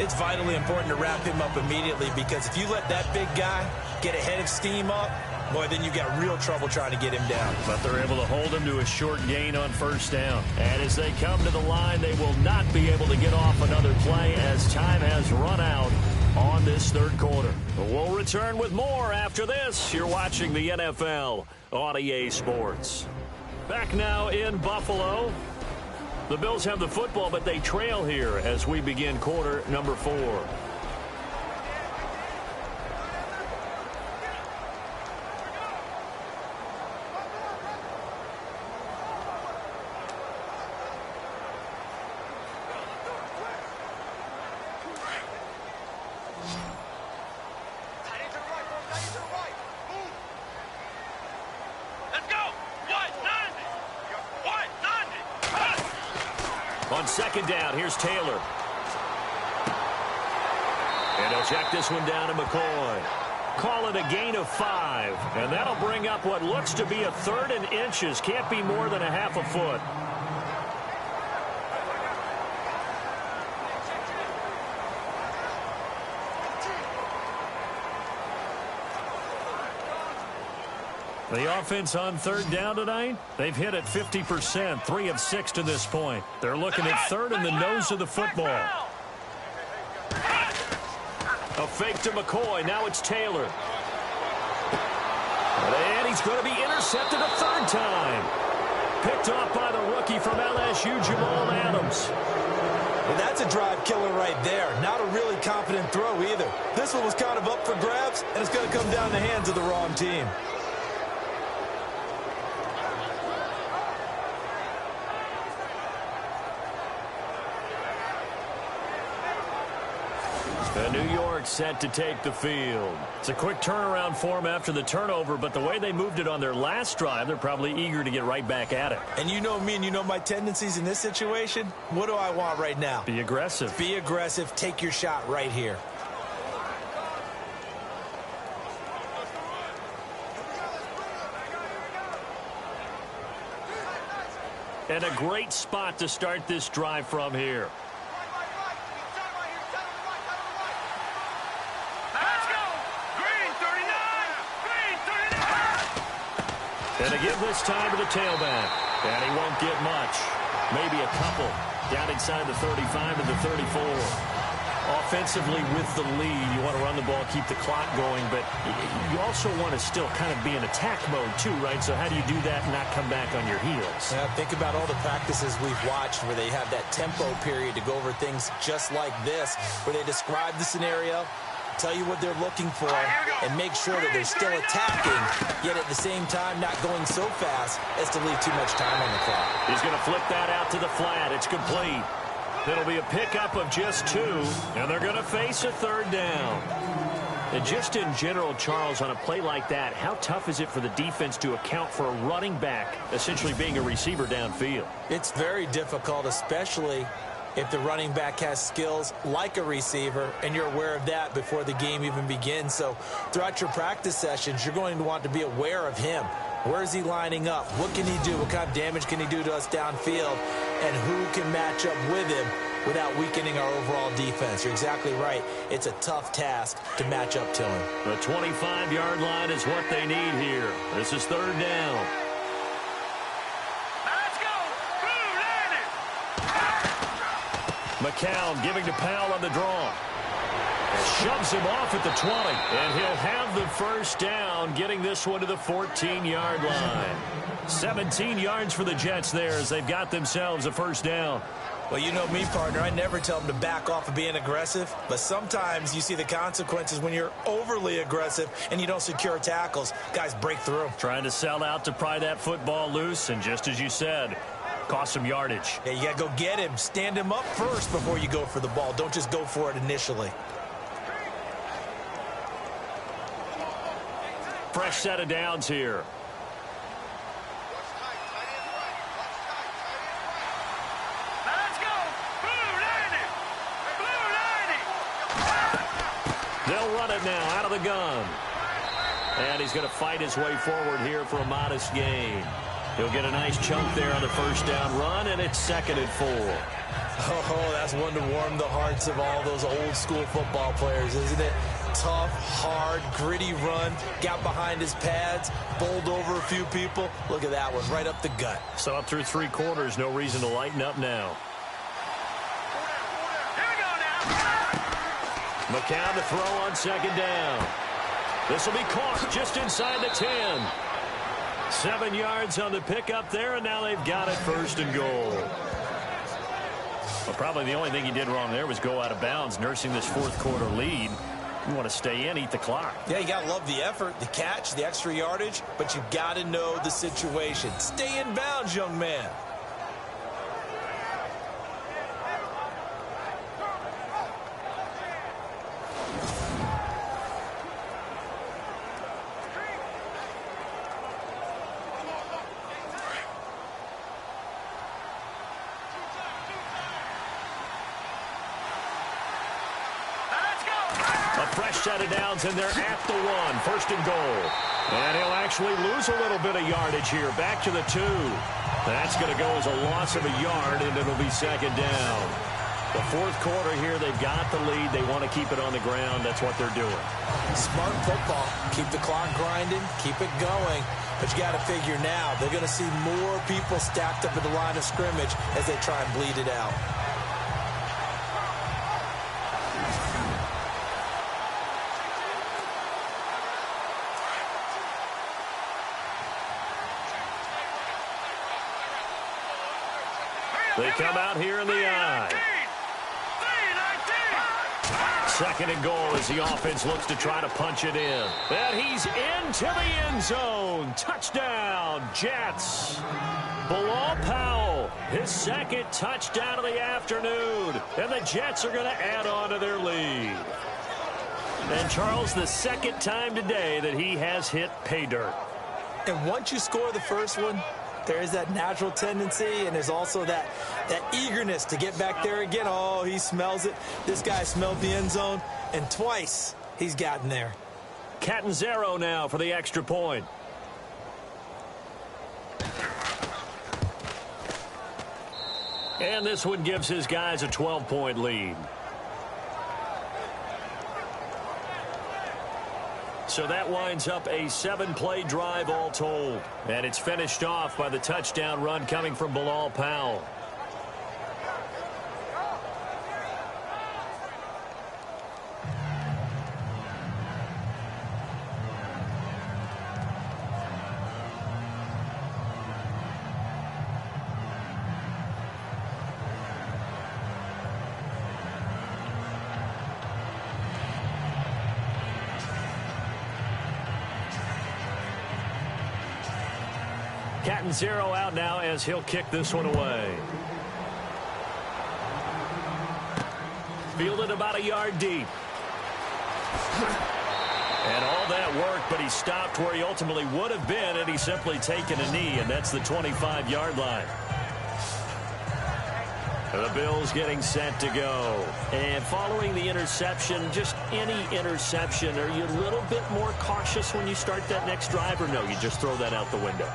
It's vitally important to wrap him up immediately, because if you let that big guy get a head of steam up, boy, then you've got real trouble trying to get him down. But they're able to hold him to a short gain on first down. And as they come to the line, they will not be able to get off another play as time has run out on this third quarter. We'll return with more after this. You're watching the NFL on EA Sports. Back now in Buffalo. The Bills have the football, but they trail here as we begin quarter number 4. On second down, here's Taylor. And he'll check this one down to McCoy. Call it a gain of 5. And that'll bring up what looks to be a 3rd and inches. Can't be more than a half a foot. The offense on third down tonight, they've hit at 50%, 3 of 6 to this point. They're looking at third in the nose of the football. A fake to McCoy. Now it's Taylor. And he's going to be intercepted a 3rd time. Picked off by the rookie from LSU, Jamal Adams. Well, that's a drive killer right there. Not a really confident throw either. This one was kind of up for grabs, and it's going to come down the hands of the wrong team. And New York set to take the field. It's a quick turnaround for them after the turnover, but the way they moved it on their last drive, they're probably eager to get right back at it. And you know me, and you know my tendencies in this situation. What do I want right now? Be aggressive. Be aggressive. Take your shot right here. And a great spot to start this drive from here. And to give this time to the tailback. And he won't get much. Maybe a couple. Down inside the 35 and the 34. Offensively with the lead, you want to run the ball, keep the clock going, but you also want to still kind of be in attack mode too, right? So how do you do that and not come back on your heels? Yeah, think about all the practices we've watched where they have that tempo period to go over things just like this, where they describe the scenario, tell you what they're looking for, and make sure that they're still attacking, yet at the same time not going so fast as to leave too much time on the clock. He's going to flip that out to the flat. It's complete. It'll be a pickup of just 2, and they're going to face a 3rd down. And just in general, Charles, on a play like that, how tough is it for the defense to account for a running back essentially being a receiver downfield? It's very difficult, especially if the running back has skills like a receiver, and you're aware of that before the game even begins. So throughout your practice sessions, you're going to want to be aware of him. Where is he lining up? What can he do? What kind of damage can he do to us downfield? And who can match up with him without weakening our overall defense? You're exactly right. It's a tough task to match up to him. The 25-yard line is what they need here. This is 3rd down. McCown giving to Powell on the draw. Shoves him off at the 20. And he'll have the first down, getting this one to the 14-yard line. 17 yards for the Jets there as they've got themselves a first down. Well, you know me, partner. I never tell them to back off of being aggressive. But sometimes you see the consequences when you're overly aggressive and you don't secure tackles. Guys break through. Trying to sell out to pry that football loose. And just as you said, cost some yardage. Yeah, you got to go get him. Stand him up first before you go for the ball. Don't just go for it initially. Fresh set of downs here. They'll run it now out of the gun. And he's going to fight his way forward here for a modest gain. He'll get a nice chunk there on the first down run, and it's 2nd and 4. Oh, that's one to warm the hearts of all those old school football players, isn't it? Tough, hard, gritty run, got behind his pads, bowled over a few people. Look at that one, right up the gut. So up through 3 quarters, no reason to lighten up now. Here we go now. McCown to throw on 2nd down. This will be caught just inside the 10. 7 yards on the pickup there, and now they've got it 1st and goal. Well, probably the only thing he did wrong there was go out of bounds, nursing this 4th quarter lead. You want to stay in, eat the clock. Yeah, you got to love the effort, the catch, the extra yardage, but you got to know the situation. Stay in bounds, young man. Set of downs, and they're at the 1. 1st and goal. And he'll actually lose a little bit of yardage here. Back to the 2. That's going to go as a loss of a yard, and it'll be 2nd down. The 4th quarter here, they've got the lead. They want to keep it on the ground. That's what they're doing. Smart football. Keep the clock grinding. Keep it going. But you got to figure now, they're going to see more people stacked up at the line of scrimmage as they try and bleed it out. They come out here in the I. 2nd and goal as the offense looks to try to punch it in. And he's into the end zone. Touchdown, Jets. Bilal Powell, his 2nd touchdown of the afternoon. And the Jets are going to add on to their lead. And Charles, the 2nd time today that he has hit pay dirt. And once you score the first one, there is that natural tendency, and there's also that eagerness to get back there again. Oh, he smells it. This guy smelled the end zone, and twice he's gotten there. Catanzaro now for the extra point. And this one gives his guys a 12-point lead. So that winds up a 7-play drive all told. And it's finished off by the touchdown run coming from Bilal Powell. Catanzaro out now as he'll kick this one away. Fielded about a yard deep. And all that work, but he stopped where he ultimately would have been had he simply taken a knee, and that's the 25-yard line. The Bills getting set to go. And following the interception, just any interception, are you a little bit more cautious when you start that next drive, or no, you just throw that out the window?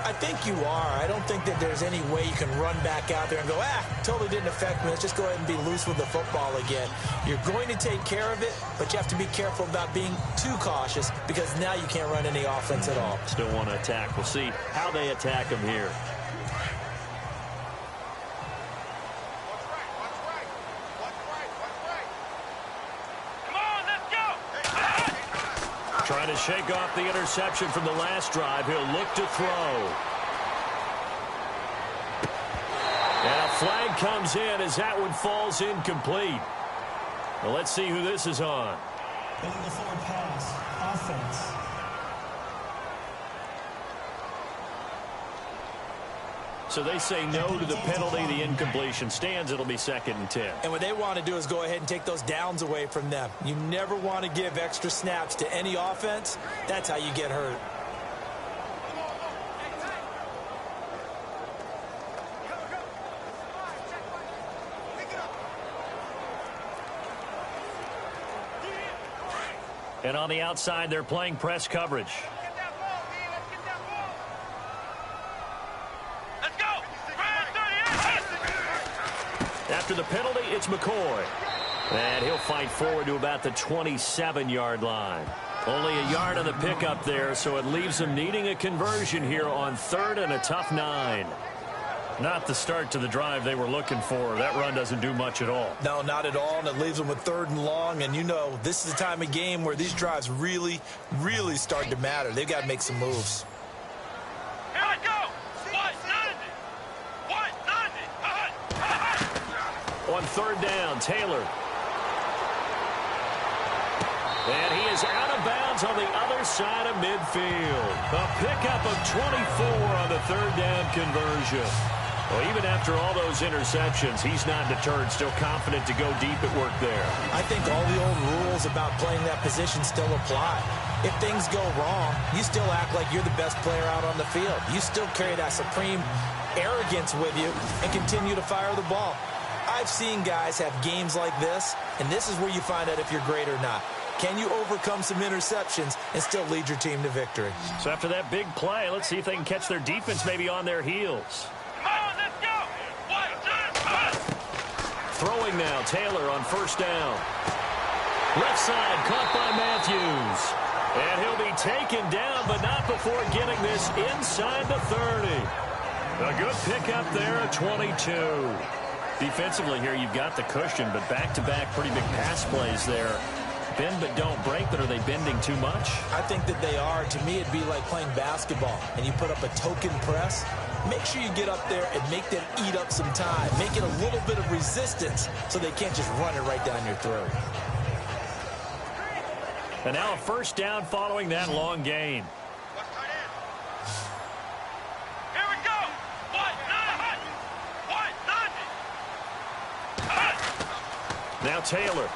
I think you are. I don't think that there's any way you can run back out there and go, totally didn't affect me. Let's just go ahead and be loose with the football again. You're going to take care of it, but you have to be careful about being too cautious because now you can't run any offense at all. Still want to attack. We'll see how they attack him here. Trying to shake off the interception from the last drive. He'll look to throw. And a flag comes in as that one falls incomplete. Well, let's see who this is on. Illegal forward pass. Offense. So they say no to the penalty. The incompletion stands. It'll be 2nd and 10. And what they want to do is go ahead and take those downs away from them. You never want to give extra snaps to any offense. That's how you get hurt. And on the outside, they're playing press coverage. Let's go. After the penalty, it's McCoy. And he'll fight forward to about the 27-yard line. Only a yard on the pickup there, so it leaves him needing a conversion here on 3rd and a tough 9. Not the start to the drive they were looking for. That run doesn't do much at all. No, not at all, and it leaves them with 3rd and long. And, you know, this is the time of game where these drives really, really start to matter. They've got to make some moves. Here we go. On 3rd down, Taylor. And he is out of bounds on the other side of midfield. A pickup of 24 on the 3rd down conversion. Well, even after all those interceptions, he's not deterred, still confident to go deep at work there. I think all the old rules about playing that position still apply. If things go wrong, you still act like you're the best player out on the field. You still carry that supreme arrogance with you and continue to fire the ball. I've seen guys have games like this, and this is where you find out if you're great or not. Can you overcome some interceptions and still lead your team to victory? So after that big play, let's see if they can catch their defense maybe on their heels. Come on, let's go. 1, 2, 3. Throwing now, Taylor on 1st down. Left side, caught by Matthews. And he'll be taken down, but not before getting this inside the 30. A good pickup there at 22. Defensively here, you've got the cushion, but back-to-back pretty big pass plays there. Bend but don't break, but are they bending too much? I think that they are. To me, it'd be like playing basketball, and you put up a token press. Make sure you get up there and make them eat up some time. Make it a little bit of resistance so they can't just run it right down your throat. And now a 1st down following that long gain. Here we go. 1, 9. Now Taylor.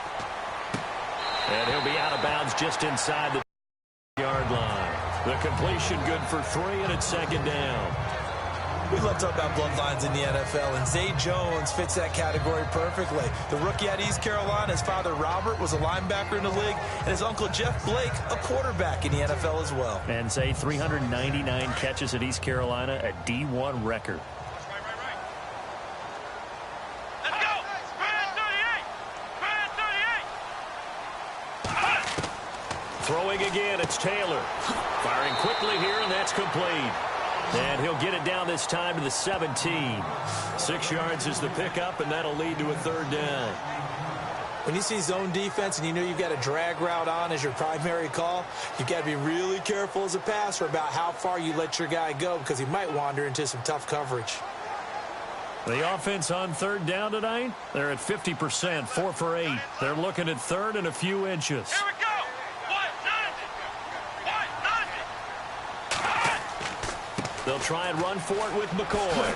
And he'll be out of bounds just inside the yard line. The completion good for 3, and it's 2nd down. We love talking about bloodlines in the NFL, and Zay Jones fits that category perfectly. The rookie out of East Carolina, his father Robert was a linebacker in the league, and his uncle Jeff Blake a quarterback in the NFL as well. And Zay, 399 catches at East Carolina, a D1 record. Let's go. 38. Throwing again, it's Taylor. Firing quickly here, and that's complete. And he'll get it down this time to the 17. 6 yards is the pickup, and that'll lead to a 3rd down. When you see zone defense and you know you've got a drag route on as your primary call, you've got to be really careful as a passer about how far you let your guy go because he might wander into some tough coverage. The offense on 3rd down tonight, they're at 50%, 4 for 8. They're looking at 3rd and a few inches. Here we go. 1, 9. They'll try and run for it with McCoy.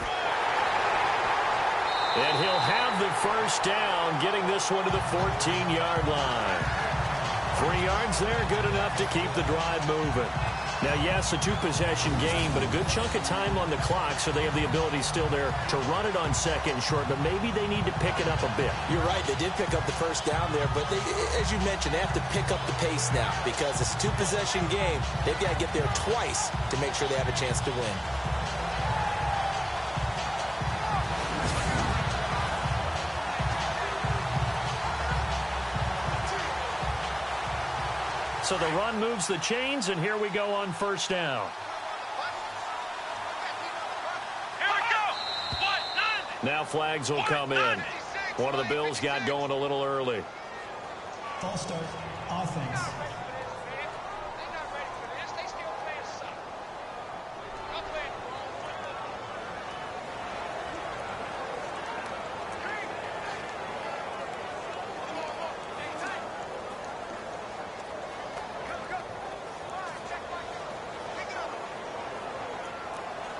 And he'll have the 1st down, getting this one to the 14-yard line. 3 yards there, good enough to keep the drive moving. Now, yes, a 2-possession game, but a good chunk of time on the clock, so they have the ability still there to run it on 2nd and short, but maybe they need to pick it up a bit. You're right, they did pick up the 1st down there, but they, as you mentioned, they have to pick up the pace now because it's a 2-possession game. They've got to get there twice to make sure they have a chance to win. So the run moves the chains, and here we go on 1st down. Here we go. 1, 9. Now flags will come in. One of the Bills got going a little early. False start, offense.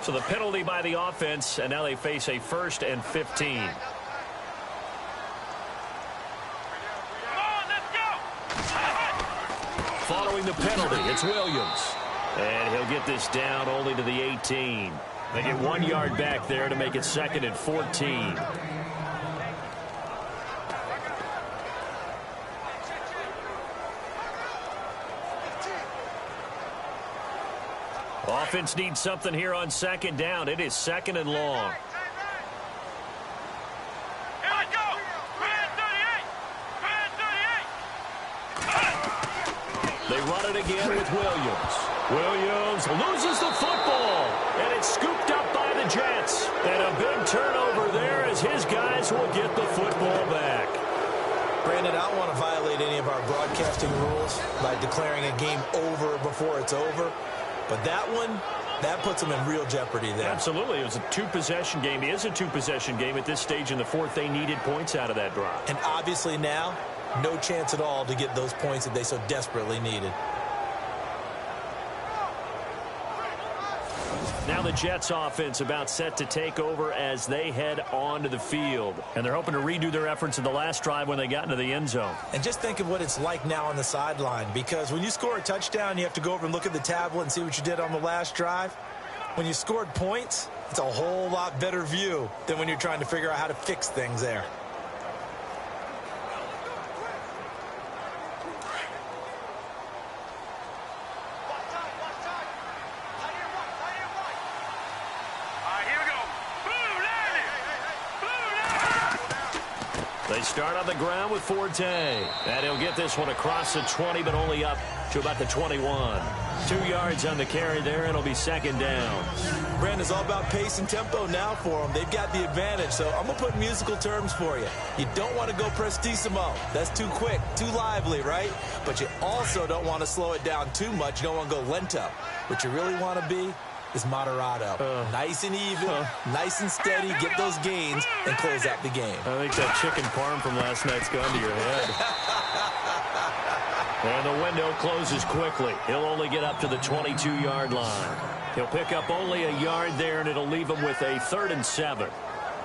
So the penalty by the offense, and now they face a 1st and 15. Come on, let's go. Following the penalty, it's Williams. And he'll get this down only to the 18. They get 1 yard back there to make it 2nd and 14. Offense needs something here on second down. It is second and long. Here we go. Brand 38. They run it again with Williams. Williams loses the football, and it's scooped up by the Jets. And a big turnover there as his guys will get the football back. Brandon, I don't want to violate any of our broadcasting rules by declaring a game over before it's over. But that one, that puts them in real jeopardy there. Absolutely. It was a two-possession game. It is a two-possession game at this stage in the fourth. They needed points out of that drive. And obviously now, no chance at all to get those points that they so desperately needed. Now the Jets offense about set to take over as they head onto the field. And they're hoping to redo their efforts in the last drive when they got into the end zone. And just think of what it's like now on the sideline, because when you score a touchdown, you have to go over and look at the tablet and see what you did on the last drive. When you scored points, it's a whole lot better view than when you're trying to figure out how to fix things there. They start on the ground with Forte. And he'll get this one across the 20, but only up to about the 21. 2 yards on the carry there, and it'll be second down. Brandon, it's all about pace and tempo now for them. They've got the advantage, so I'm going to put musical terms for you. You don't want to go prestissimo. That's too quick, too lively, right? But you also don't want to slow it down too much. You don't want to go lento. What you really want to be is moderato. Nice and even, nice and steady, get those gains, and close out the game. I think that chicken parm from last night's gone to your head. And the window closes quickly. He'll only get up to the 22-yard line. He'll pick up only a yard there, and it'll leave him with a 3rd and 7.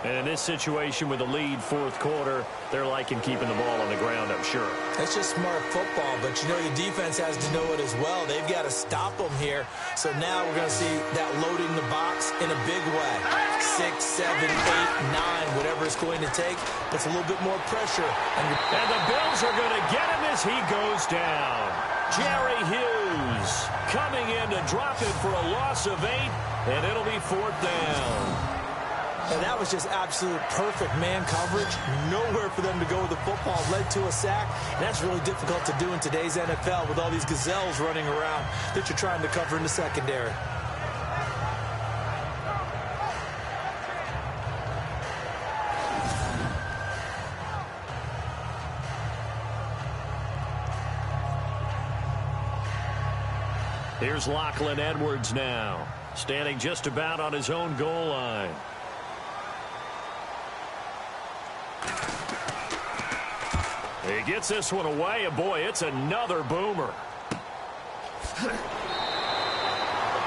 And in this situation with the lead fourth quarter, they're liking keeping the ball on the ground, I'm sure. That's just smart football, but you know the defense has to know it as well. They've got to stop them here. So now we're going to see that loading the box in a big way. 6, 7, 8, 9, whatever it's going to take, puts a little bit more pressure. And the Bills are going to get him as he goes down. Jerry Hughes coming in to drop it for a loss of 8, and it'll be 4th down. And that was just absolute perfect man coverage. Nowhere for them to go with the football. Led to a sack. And that's really difficult to do in today's NFL with all these gazelles running around that you're trying to cover in the secondary. Here's Lachlan Edwards now, standing just about on his own goal line. He gets this one away, and boy, it's another boomer.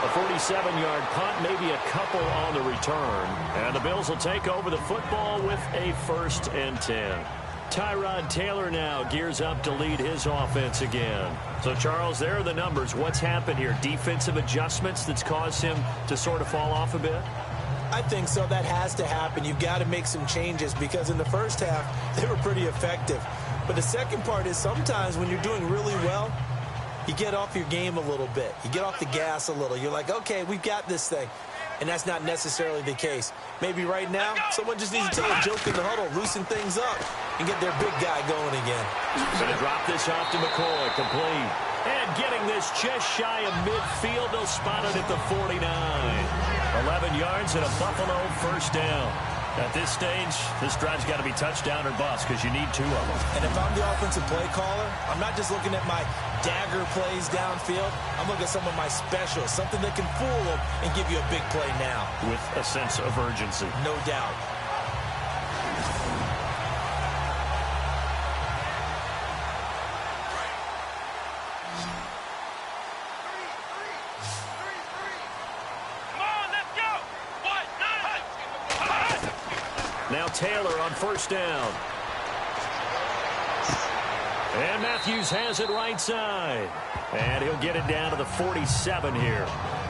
A 47-yard punt, maybe a couple on the return. And the Bills will take over the football with a 1st and 10. Tyrod Taylor now gears up to lead his offense again. So, Charles, there are the numbers. What's happened here? Defensive adjustments that's caused him to sort of fall off a bit? I think so. That has to happen. You've got to make some changes because in the first half, they were pretty effective. But the second part is sometimes when you're doing really well, you get off your game a little bit. You get off the gas a little. You're like, okay, we've got this thing. And that's not necessarily the case. Maybe right now, someone just needs to tell a joke in the huddle, loosen things up, and get their big guy going again. Going to drop this off to McCoy, complete. And getting this just shy of midfield, they'll spot it at the 49. 11 yards and a Buffalo 1st down. At this stage, this drive's got to be touchdown or bust because you need 2 of them. And if I'm the offensive play caller, I'm not just looking at my dagger plays downfield. I'm looking at some of my specials, something that can fool them and give you a big play now. With a sense of urgency. No doubt. Now Taylor on 1st down. And Matthews has it right side. And he'll get it down to the 47 here.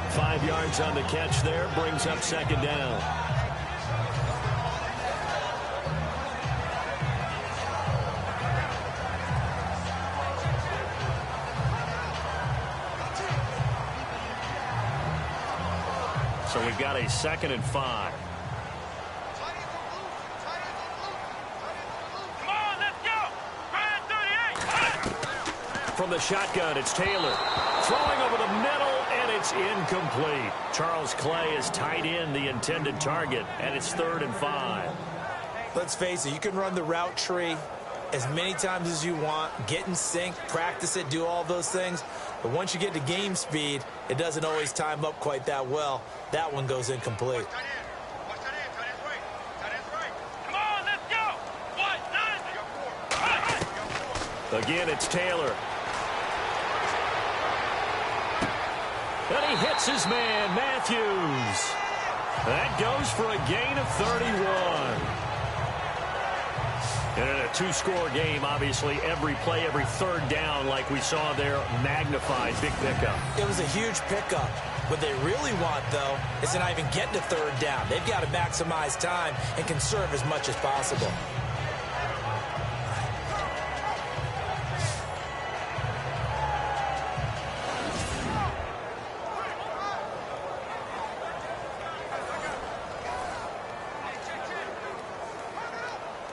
5 yards on the catch there. Brings up 2nd down. they've got a 2nd and 5. Come on, let's go. Ryan 38. From the shotgun, it's Taylor. Throwing over the middle, and it's incomplete. Charles Clay is tight in the intended target, and it's 3rd and 5. Let's face it, you can run the route tree as many times as you want, get in sync, practice it, do all those things. But once you get to game speed, it doesn't always time up quite that well. That one goes incomplete. Come on, let's go. 1, 9. Again, it's Taylor. And he hits his man, Matthews. That goes for a gain of 31. And in a 2-score game, obviously, every play, every 3rd down, like we saw there, magnified. Big pickup. It was a huge pickup. What they really want, though, is to not even get to 3rd down. They've got to maximize time and conserve as much as possible.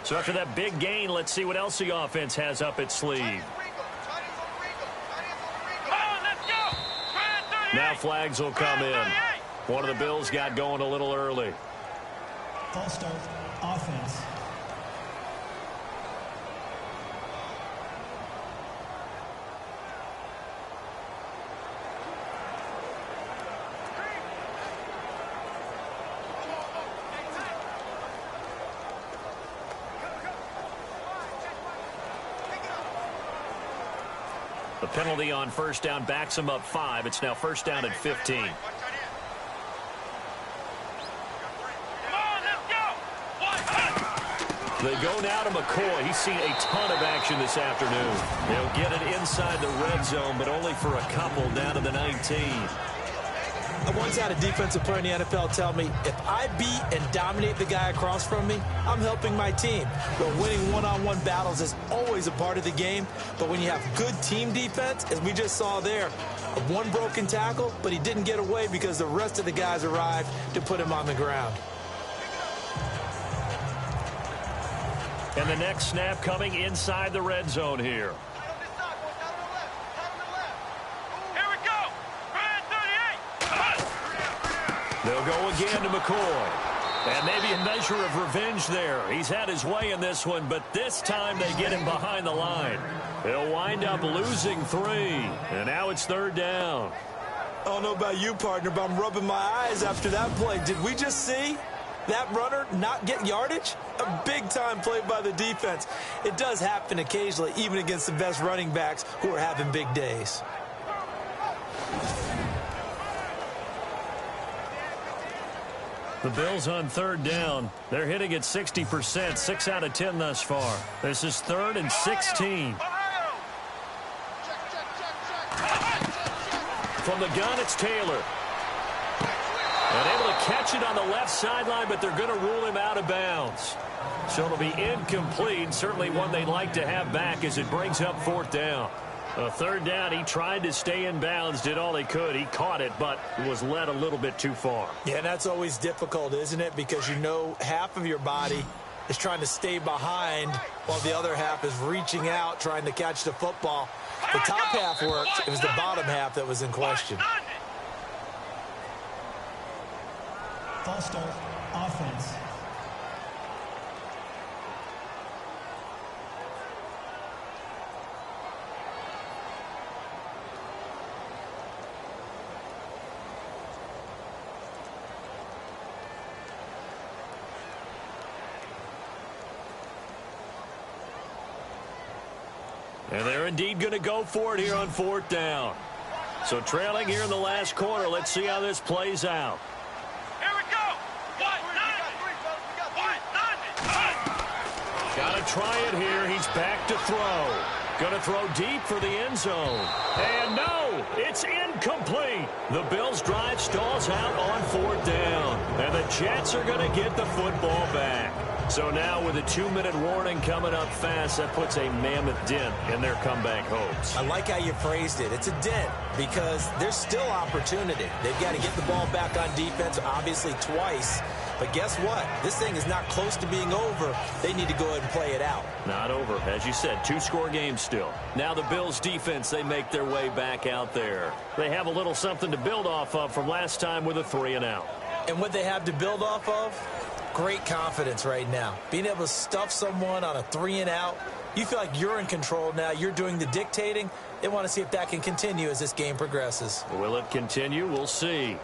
So after that big gain, let's see what else the offense has up its sleeve. Now flags will come in. One of the Bills got going a little early. False start, offense. The penalty on 1st down backs him up 5. It's now 1st down at 15. They go now to McCoy. He's seen a ton of action this afternoon. They'll get it inside the red zone, but only for a couple down to the 19. I once had a defensive player in the NFL tell me, if I beat and dominate the guy across from me, I'm helping my team. But winning one-on-one battles is always a part of the game. But when you have good team defense, as we just saw there, one broken tackle, but he didn't get away because the rest of the guys arrived to put him on the ground. And the next snap coming inside the red zone here. They'll go again to McCoy. And maybe a measure of revenge there. He's had his way in this one, but this time they get him behind the line. They'll wind up losing 3. And now it's 3rd down. I don't know about you, partner, but I'm rubbing my eyes after that play. Did we just see that runner not get yardage? A big-time play by the defense. It does happen occasionally, even against the best running backs who are having big days. The Bills on 3rd down. They're hitting at 60%, 6 out of 10 thus far. This is 3rd and 16. From the gun, it's Taylor. And able to catch it on the left sideline, but they're going to rule him out of bounds. So it'll be incomplete, certainly one they'd like to have back as it brings up 4th down. 3rd down, he tried to stay in bounds, did all he could. He caught it, but was led a little bit too far. Yeah, and that's always difficult, isn't it? Because you know half of your body is trying to stay behind while the other half is reaching out, trying to catch the football. The top half worked. It was the bottom half that was in question. False start, offense. And they're indeed going to go for it here on 4th down. So trailing here in the last quarter. Let's see how this plays out. Here we go. 1-9. Got to try it here. He's back to throw. Going to throw deep for the end zone. And no, it's incomplete. The Bills' drive stalls out on 4th down. And the Jets are going to get the football back. So now with a 2-minute warning coming up fast, that puts a mammoth dent in their comeback hopes. I like how you phrased it. It's a dent because there's still opportunity. They've got to get the ball back on defense, obviously twice. But guess what? This thing is not close to being over. They need to go ahead and play it out. Not over. As you said, 2-score game still. Now the Bills defense, they make their way back out there. They have a little something to build off of from last time with a 3-and-out. And what they have to build off of? Great confidence right now. Being able to stuff someone on a 3-and-out. You feel like you're in control now. You're doing the dictating. They want to see if that can continue as this game progresses. Will it continue? We'll see.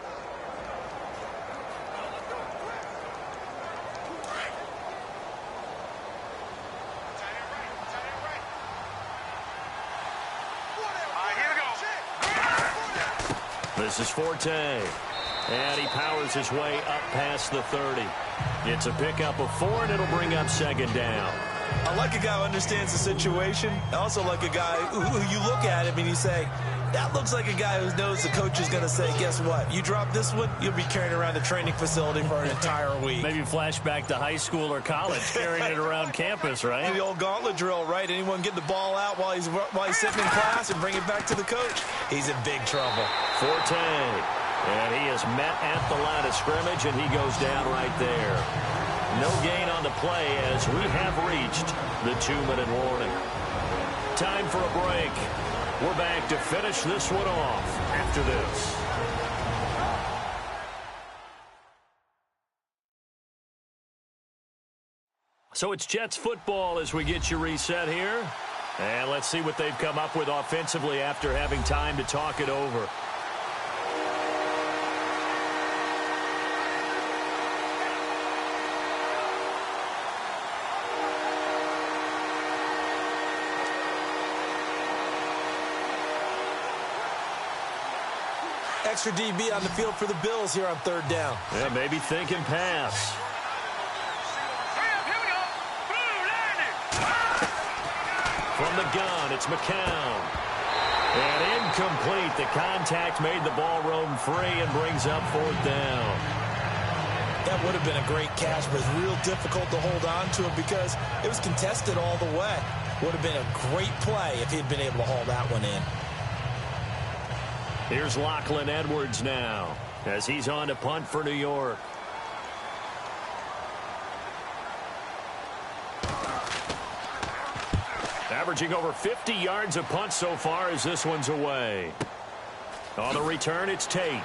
This is Forte. And he powers his way up past the 30. It's a pickup of 4, and it'll bring up second down. I like a guy who understands the situation. I also like a guy who you look at him and you say, that looks like a guy who knows the coach is going to say, guess what? You drop this one, you'll be carrying around the training facility for an entire week. Maybe flashback to high school or college, carrying it around campus, right? The old gauntlet drill, right? Anyone get the ball out while he's sitting in class and bring it back to the coach? He's in big trouble. Forte. And he is met at the line of scrimmage, and he goes down right there. No gain on the play as we have reached the 2-minute warning. Time for a break. We're back to finish this one off after this. So it's Jets football as we get you reset here. And let's see what they've come up with offensively after having time to talk it over. Extra DB on the field for the Bills here on 3rd down. Yeah, maybe thinking pass. From the gun, it's McCown. And incomplete. The contact made the ball roam free and brings up 4th down. That would have been a great catch, but it's real difficult to hold on to it because it was contested all the way. Would have been a great play if he'd been able to haul that one in. Here's Lachlan Edwards now as he's on to punt for New York. Averaging over 50 yards a punt so far as this one's away. On the return, it's Tate.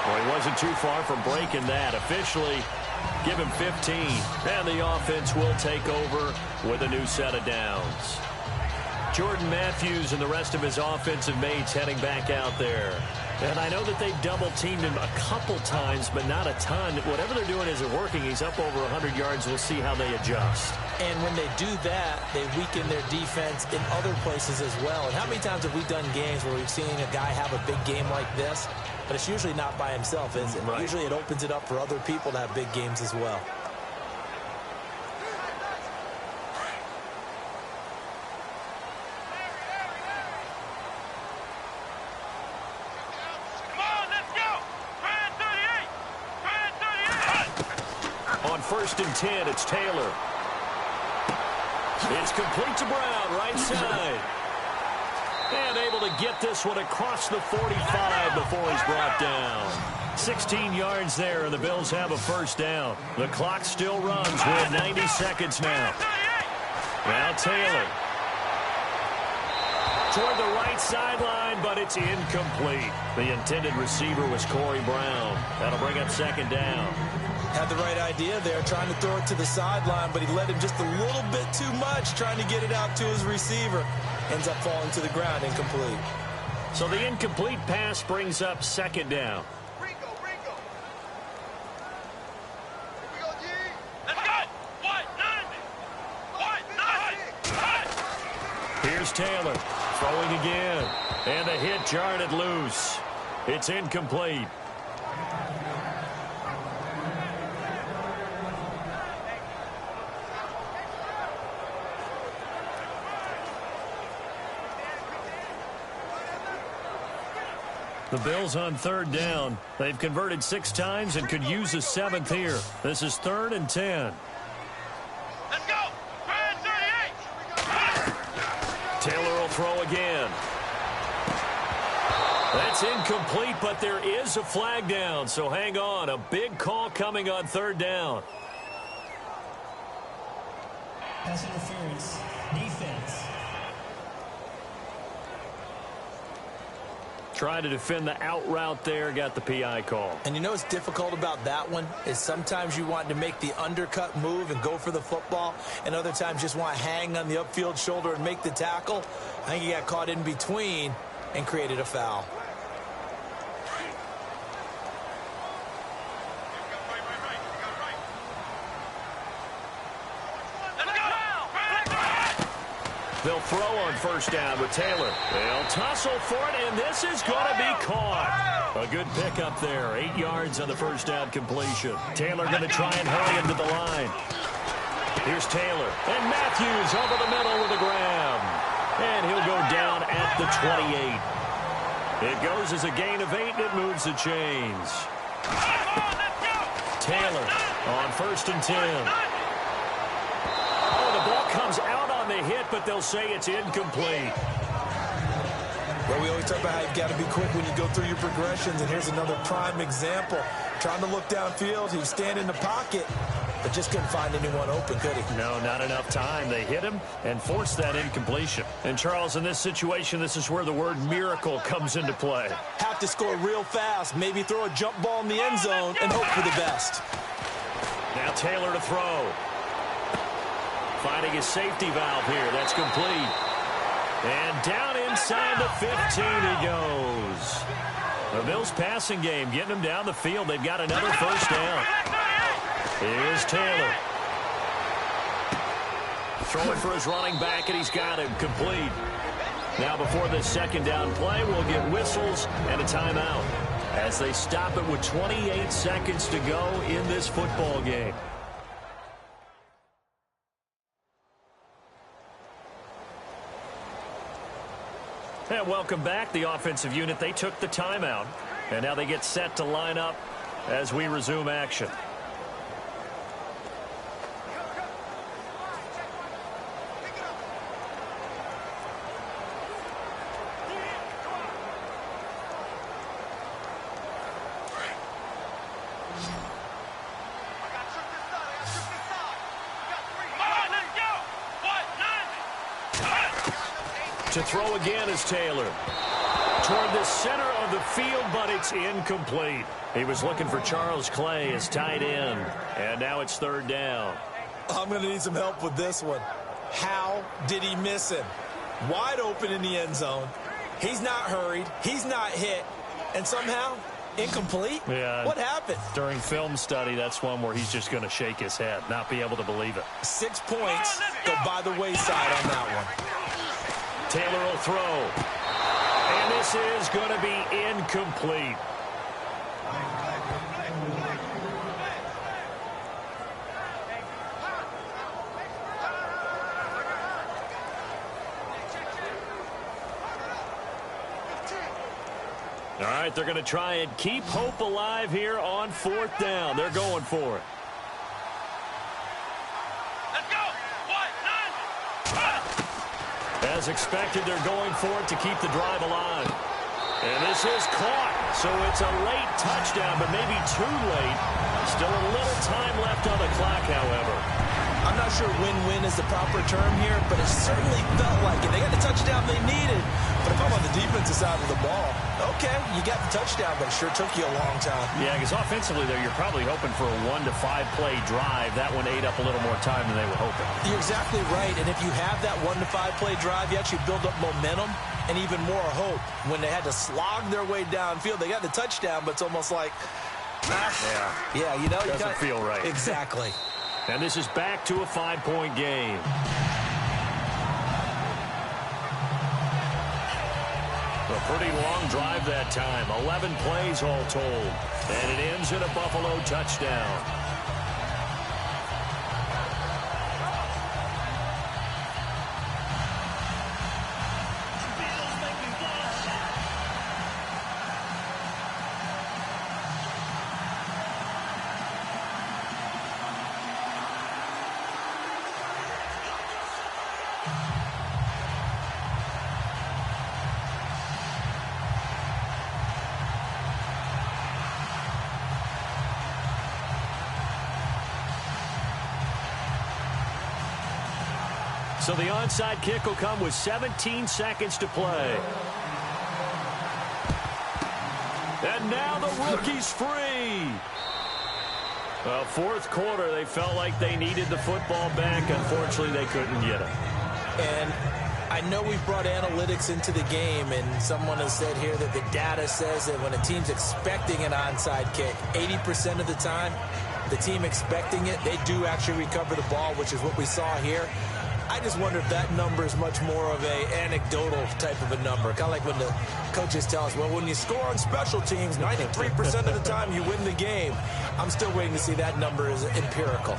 Well, he wasn't too far from breaking that. Officially, give him 15. And the offense will take over with a new set of downs. Jordan Matthews and the rest of his offensive mates heading back out there. And I know that they've double-teamed him a couple times, but not a ton. Whatever they're doing isn't working. He's up over 100 yards. We'll see how they adjust. And when they do that, they weaken their defense in other places as well. And how many times have we done games where we've seen a guy have a big game like this? But it's usually not by himself, is it? Right. Usually it opens it up for other people to have big games as well. On 1st and 10, it's Taylor. It's complete to Brown, right side. And able to get this one across the 45 before he's brought down. 16 yards there, and the Bills have a 1st down. The clock still runs. We're at 90 seconds now. Now Taylor. Toward the right sideline, but it's incomplete. The intended receiver was Corey Brown. That'll bring up 2nd down. Had the right idea there, trying to throw it to the sideline, but he let him just a little bit too much, trying to get it out to his receiver. Ends up falling to the ground, incomplete. So the incomplete pass brings up 2nd down. Here's Taylor, throwing again. And the hit jarred it loose. It's incomplete. The Bills on third down. They've converted 6 times and could use a 7th here. This is 3rd and 10. Let's go. 38. Taylor will throw again. That's incomplete, but there is a flag down, so hang on. A big call coming on third down. Pass interference. Defense. Try to defend the out route there. Got the PI call. And you know what's difficult about that one is sometimes you want to make the undercut move and go for the football, and other times just want to hang on the upfield shoulder and make the tackle. I think he got caught in between and created a foul. They'll throw on first down with Taylor. They'll tussle for it, and this is going to be caught. A good pickup there. 8 yards on the first down completion. Taylor going to try and hurry him to the line. Here's Taylor. And Matthews over the middle with a grab. And he'll go down at the 28. It goes as a gain of 8, and it moves the chains. Taylor on first and 10. Oh, the ball comes out on the hit, but they'll say it's incomplete. Well, we always talk about how you've got to be quick when you go through your progressions, and here's another prime example. Trying to look downfield, he was standing in the pocket, but just couldn't find anyone open, could he? No, not enough time. They hit him and forced that incompletion. And, Charles, in this situation, this is where the word miracle comes into play. Have to score real fast, maybe throw a jump ball in the end zone and hope for the best. Now Taylor to throw. Finding his safety valve here. That's complete. And down inside the 15 he goes. The Bills passing game getting them down the field. They've got another first down. Here's Taylor. Throwing for his running back, and he's got him complete. Now before this second down play, we'll get whistles and a timeout as they stop it with 28 seconds to go in this football game. And welcome back. The offensive unit, they took the timeout. And now they get set to line up as we resume action. To throw again is Taylor. Toward the center of the field, but it's incomplete. He was looking for Charles Clay as tight end. And now it's third down. I'm going to need some help with this one. How did he miss him? Wide open in the end zone. He's not hurried. He's not hit. And somehow, incomplete? Yeah. What happened? During film study, that's one where he's just going to shake his head, not be able to believe it. 6 points go by the wayside on that one. Taylor will throw. And this is going to be incomplete. All right, they're going to try and keep hope alive here on fourth down. They're going for it. As expected, they're going for it to keep the drive alive. And this is caught, so it's a late touchdown, but maybe too late. Still a little time left on the clock, however. I'm not sure win-win is the proper term here, but it certainly felt like it. They got the touchdown they needed. But if I'm on the defensive side of the ball, okay, you got the touchdown, but it sure took you a long time. Yeah, because offensively, though, you're probably hoping for a 1 to 5 play drive. That one ate up a little more time than they were hoping. You're exactly right, and if you have that 1 to 5 play drive, you actually build up momentum and even more hope. When they had to slog their way downfield, they got the touchdown, but it's almost like, yeah, you know, doesn't feel right. Exactly. And this is back to a 5-point game. A pretty long drive that time. 11 plays all told. And it ends in a Buffalo touchdown. So the onside kick will come with 17 seconds to play. And now the rookie's free. Well, fourth quarter, they felt like they needed the football back. Unfortunately, they couldn't get it. And I know we've brought analytics into the game, and someone has said here that the data says that when a team's expecting an onside kick, 80% of the time, the team expecting it, they do actually recover the ball, which is what we saw here. I just wonder if that number is much more of a anecdotal type of a number. Kind of like when the coaches tell us, well, when you score on special teams, 93% of the time you win the game. I'm still waiting to see that number is empirical.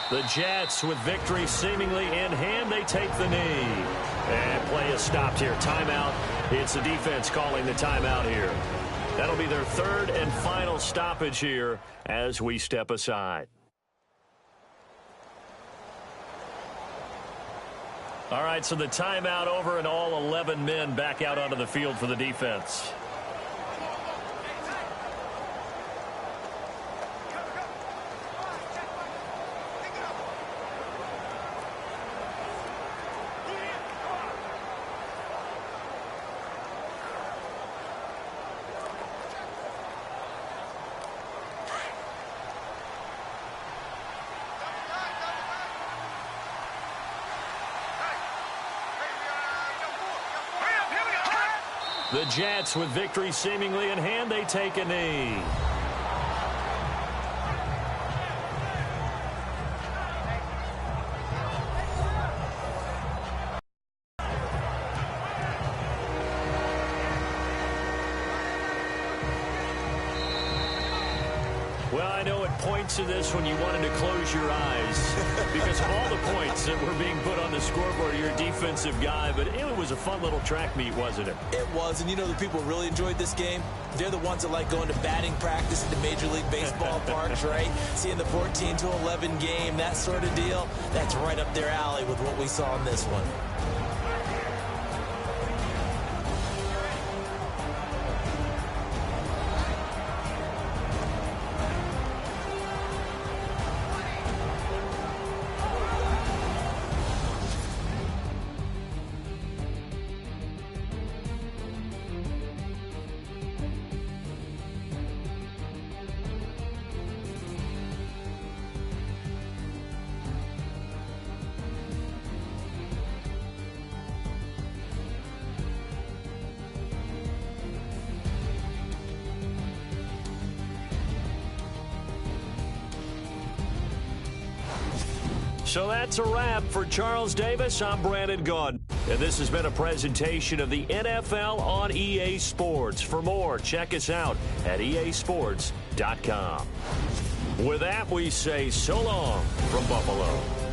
The Jets, with victory seemingly in hand, they take the knee. And play is stopped here. Timeout. It's the defense calling the timeout here. That'll be their third and final stoppage here as we step aside. All right, so the timeout over and all 11 men back out onto the field for the defense. The Jets, with victory seemingly in hand, they take a knee. Well, I know it points to this when you wanted to close your eyes because of all the points that were being put on the scoreboard. You're a defensive guy, but it was a fun little track meet, wasn't it? It was, and you know the people really enjoyed this game? They're the ones that like going to batting practice at the Major League Baseball parks, right? Seeing the 14-11 game, that sort of deal. That's right up their alley with what we saw in this one. So that's a wrap for Charles Davis. I'm Brandon Gaudin. And this has been a presentation of the NFL on EA Sports. For more, check us out at easports.com. With that, we say so long from Buffalo.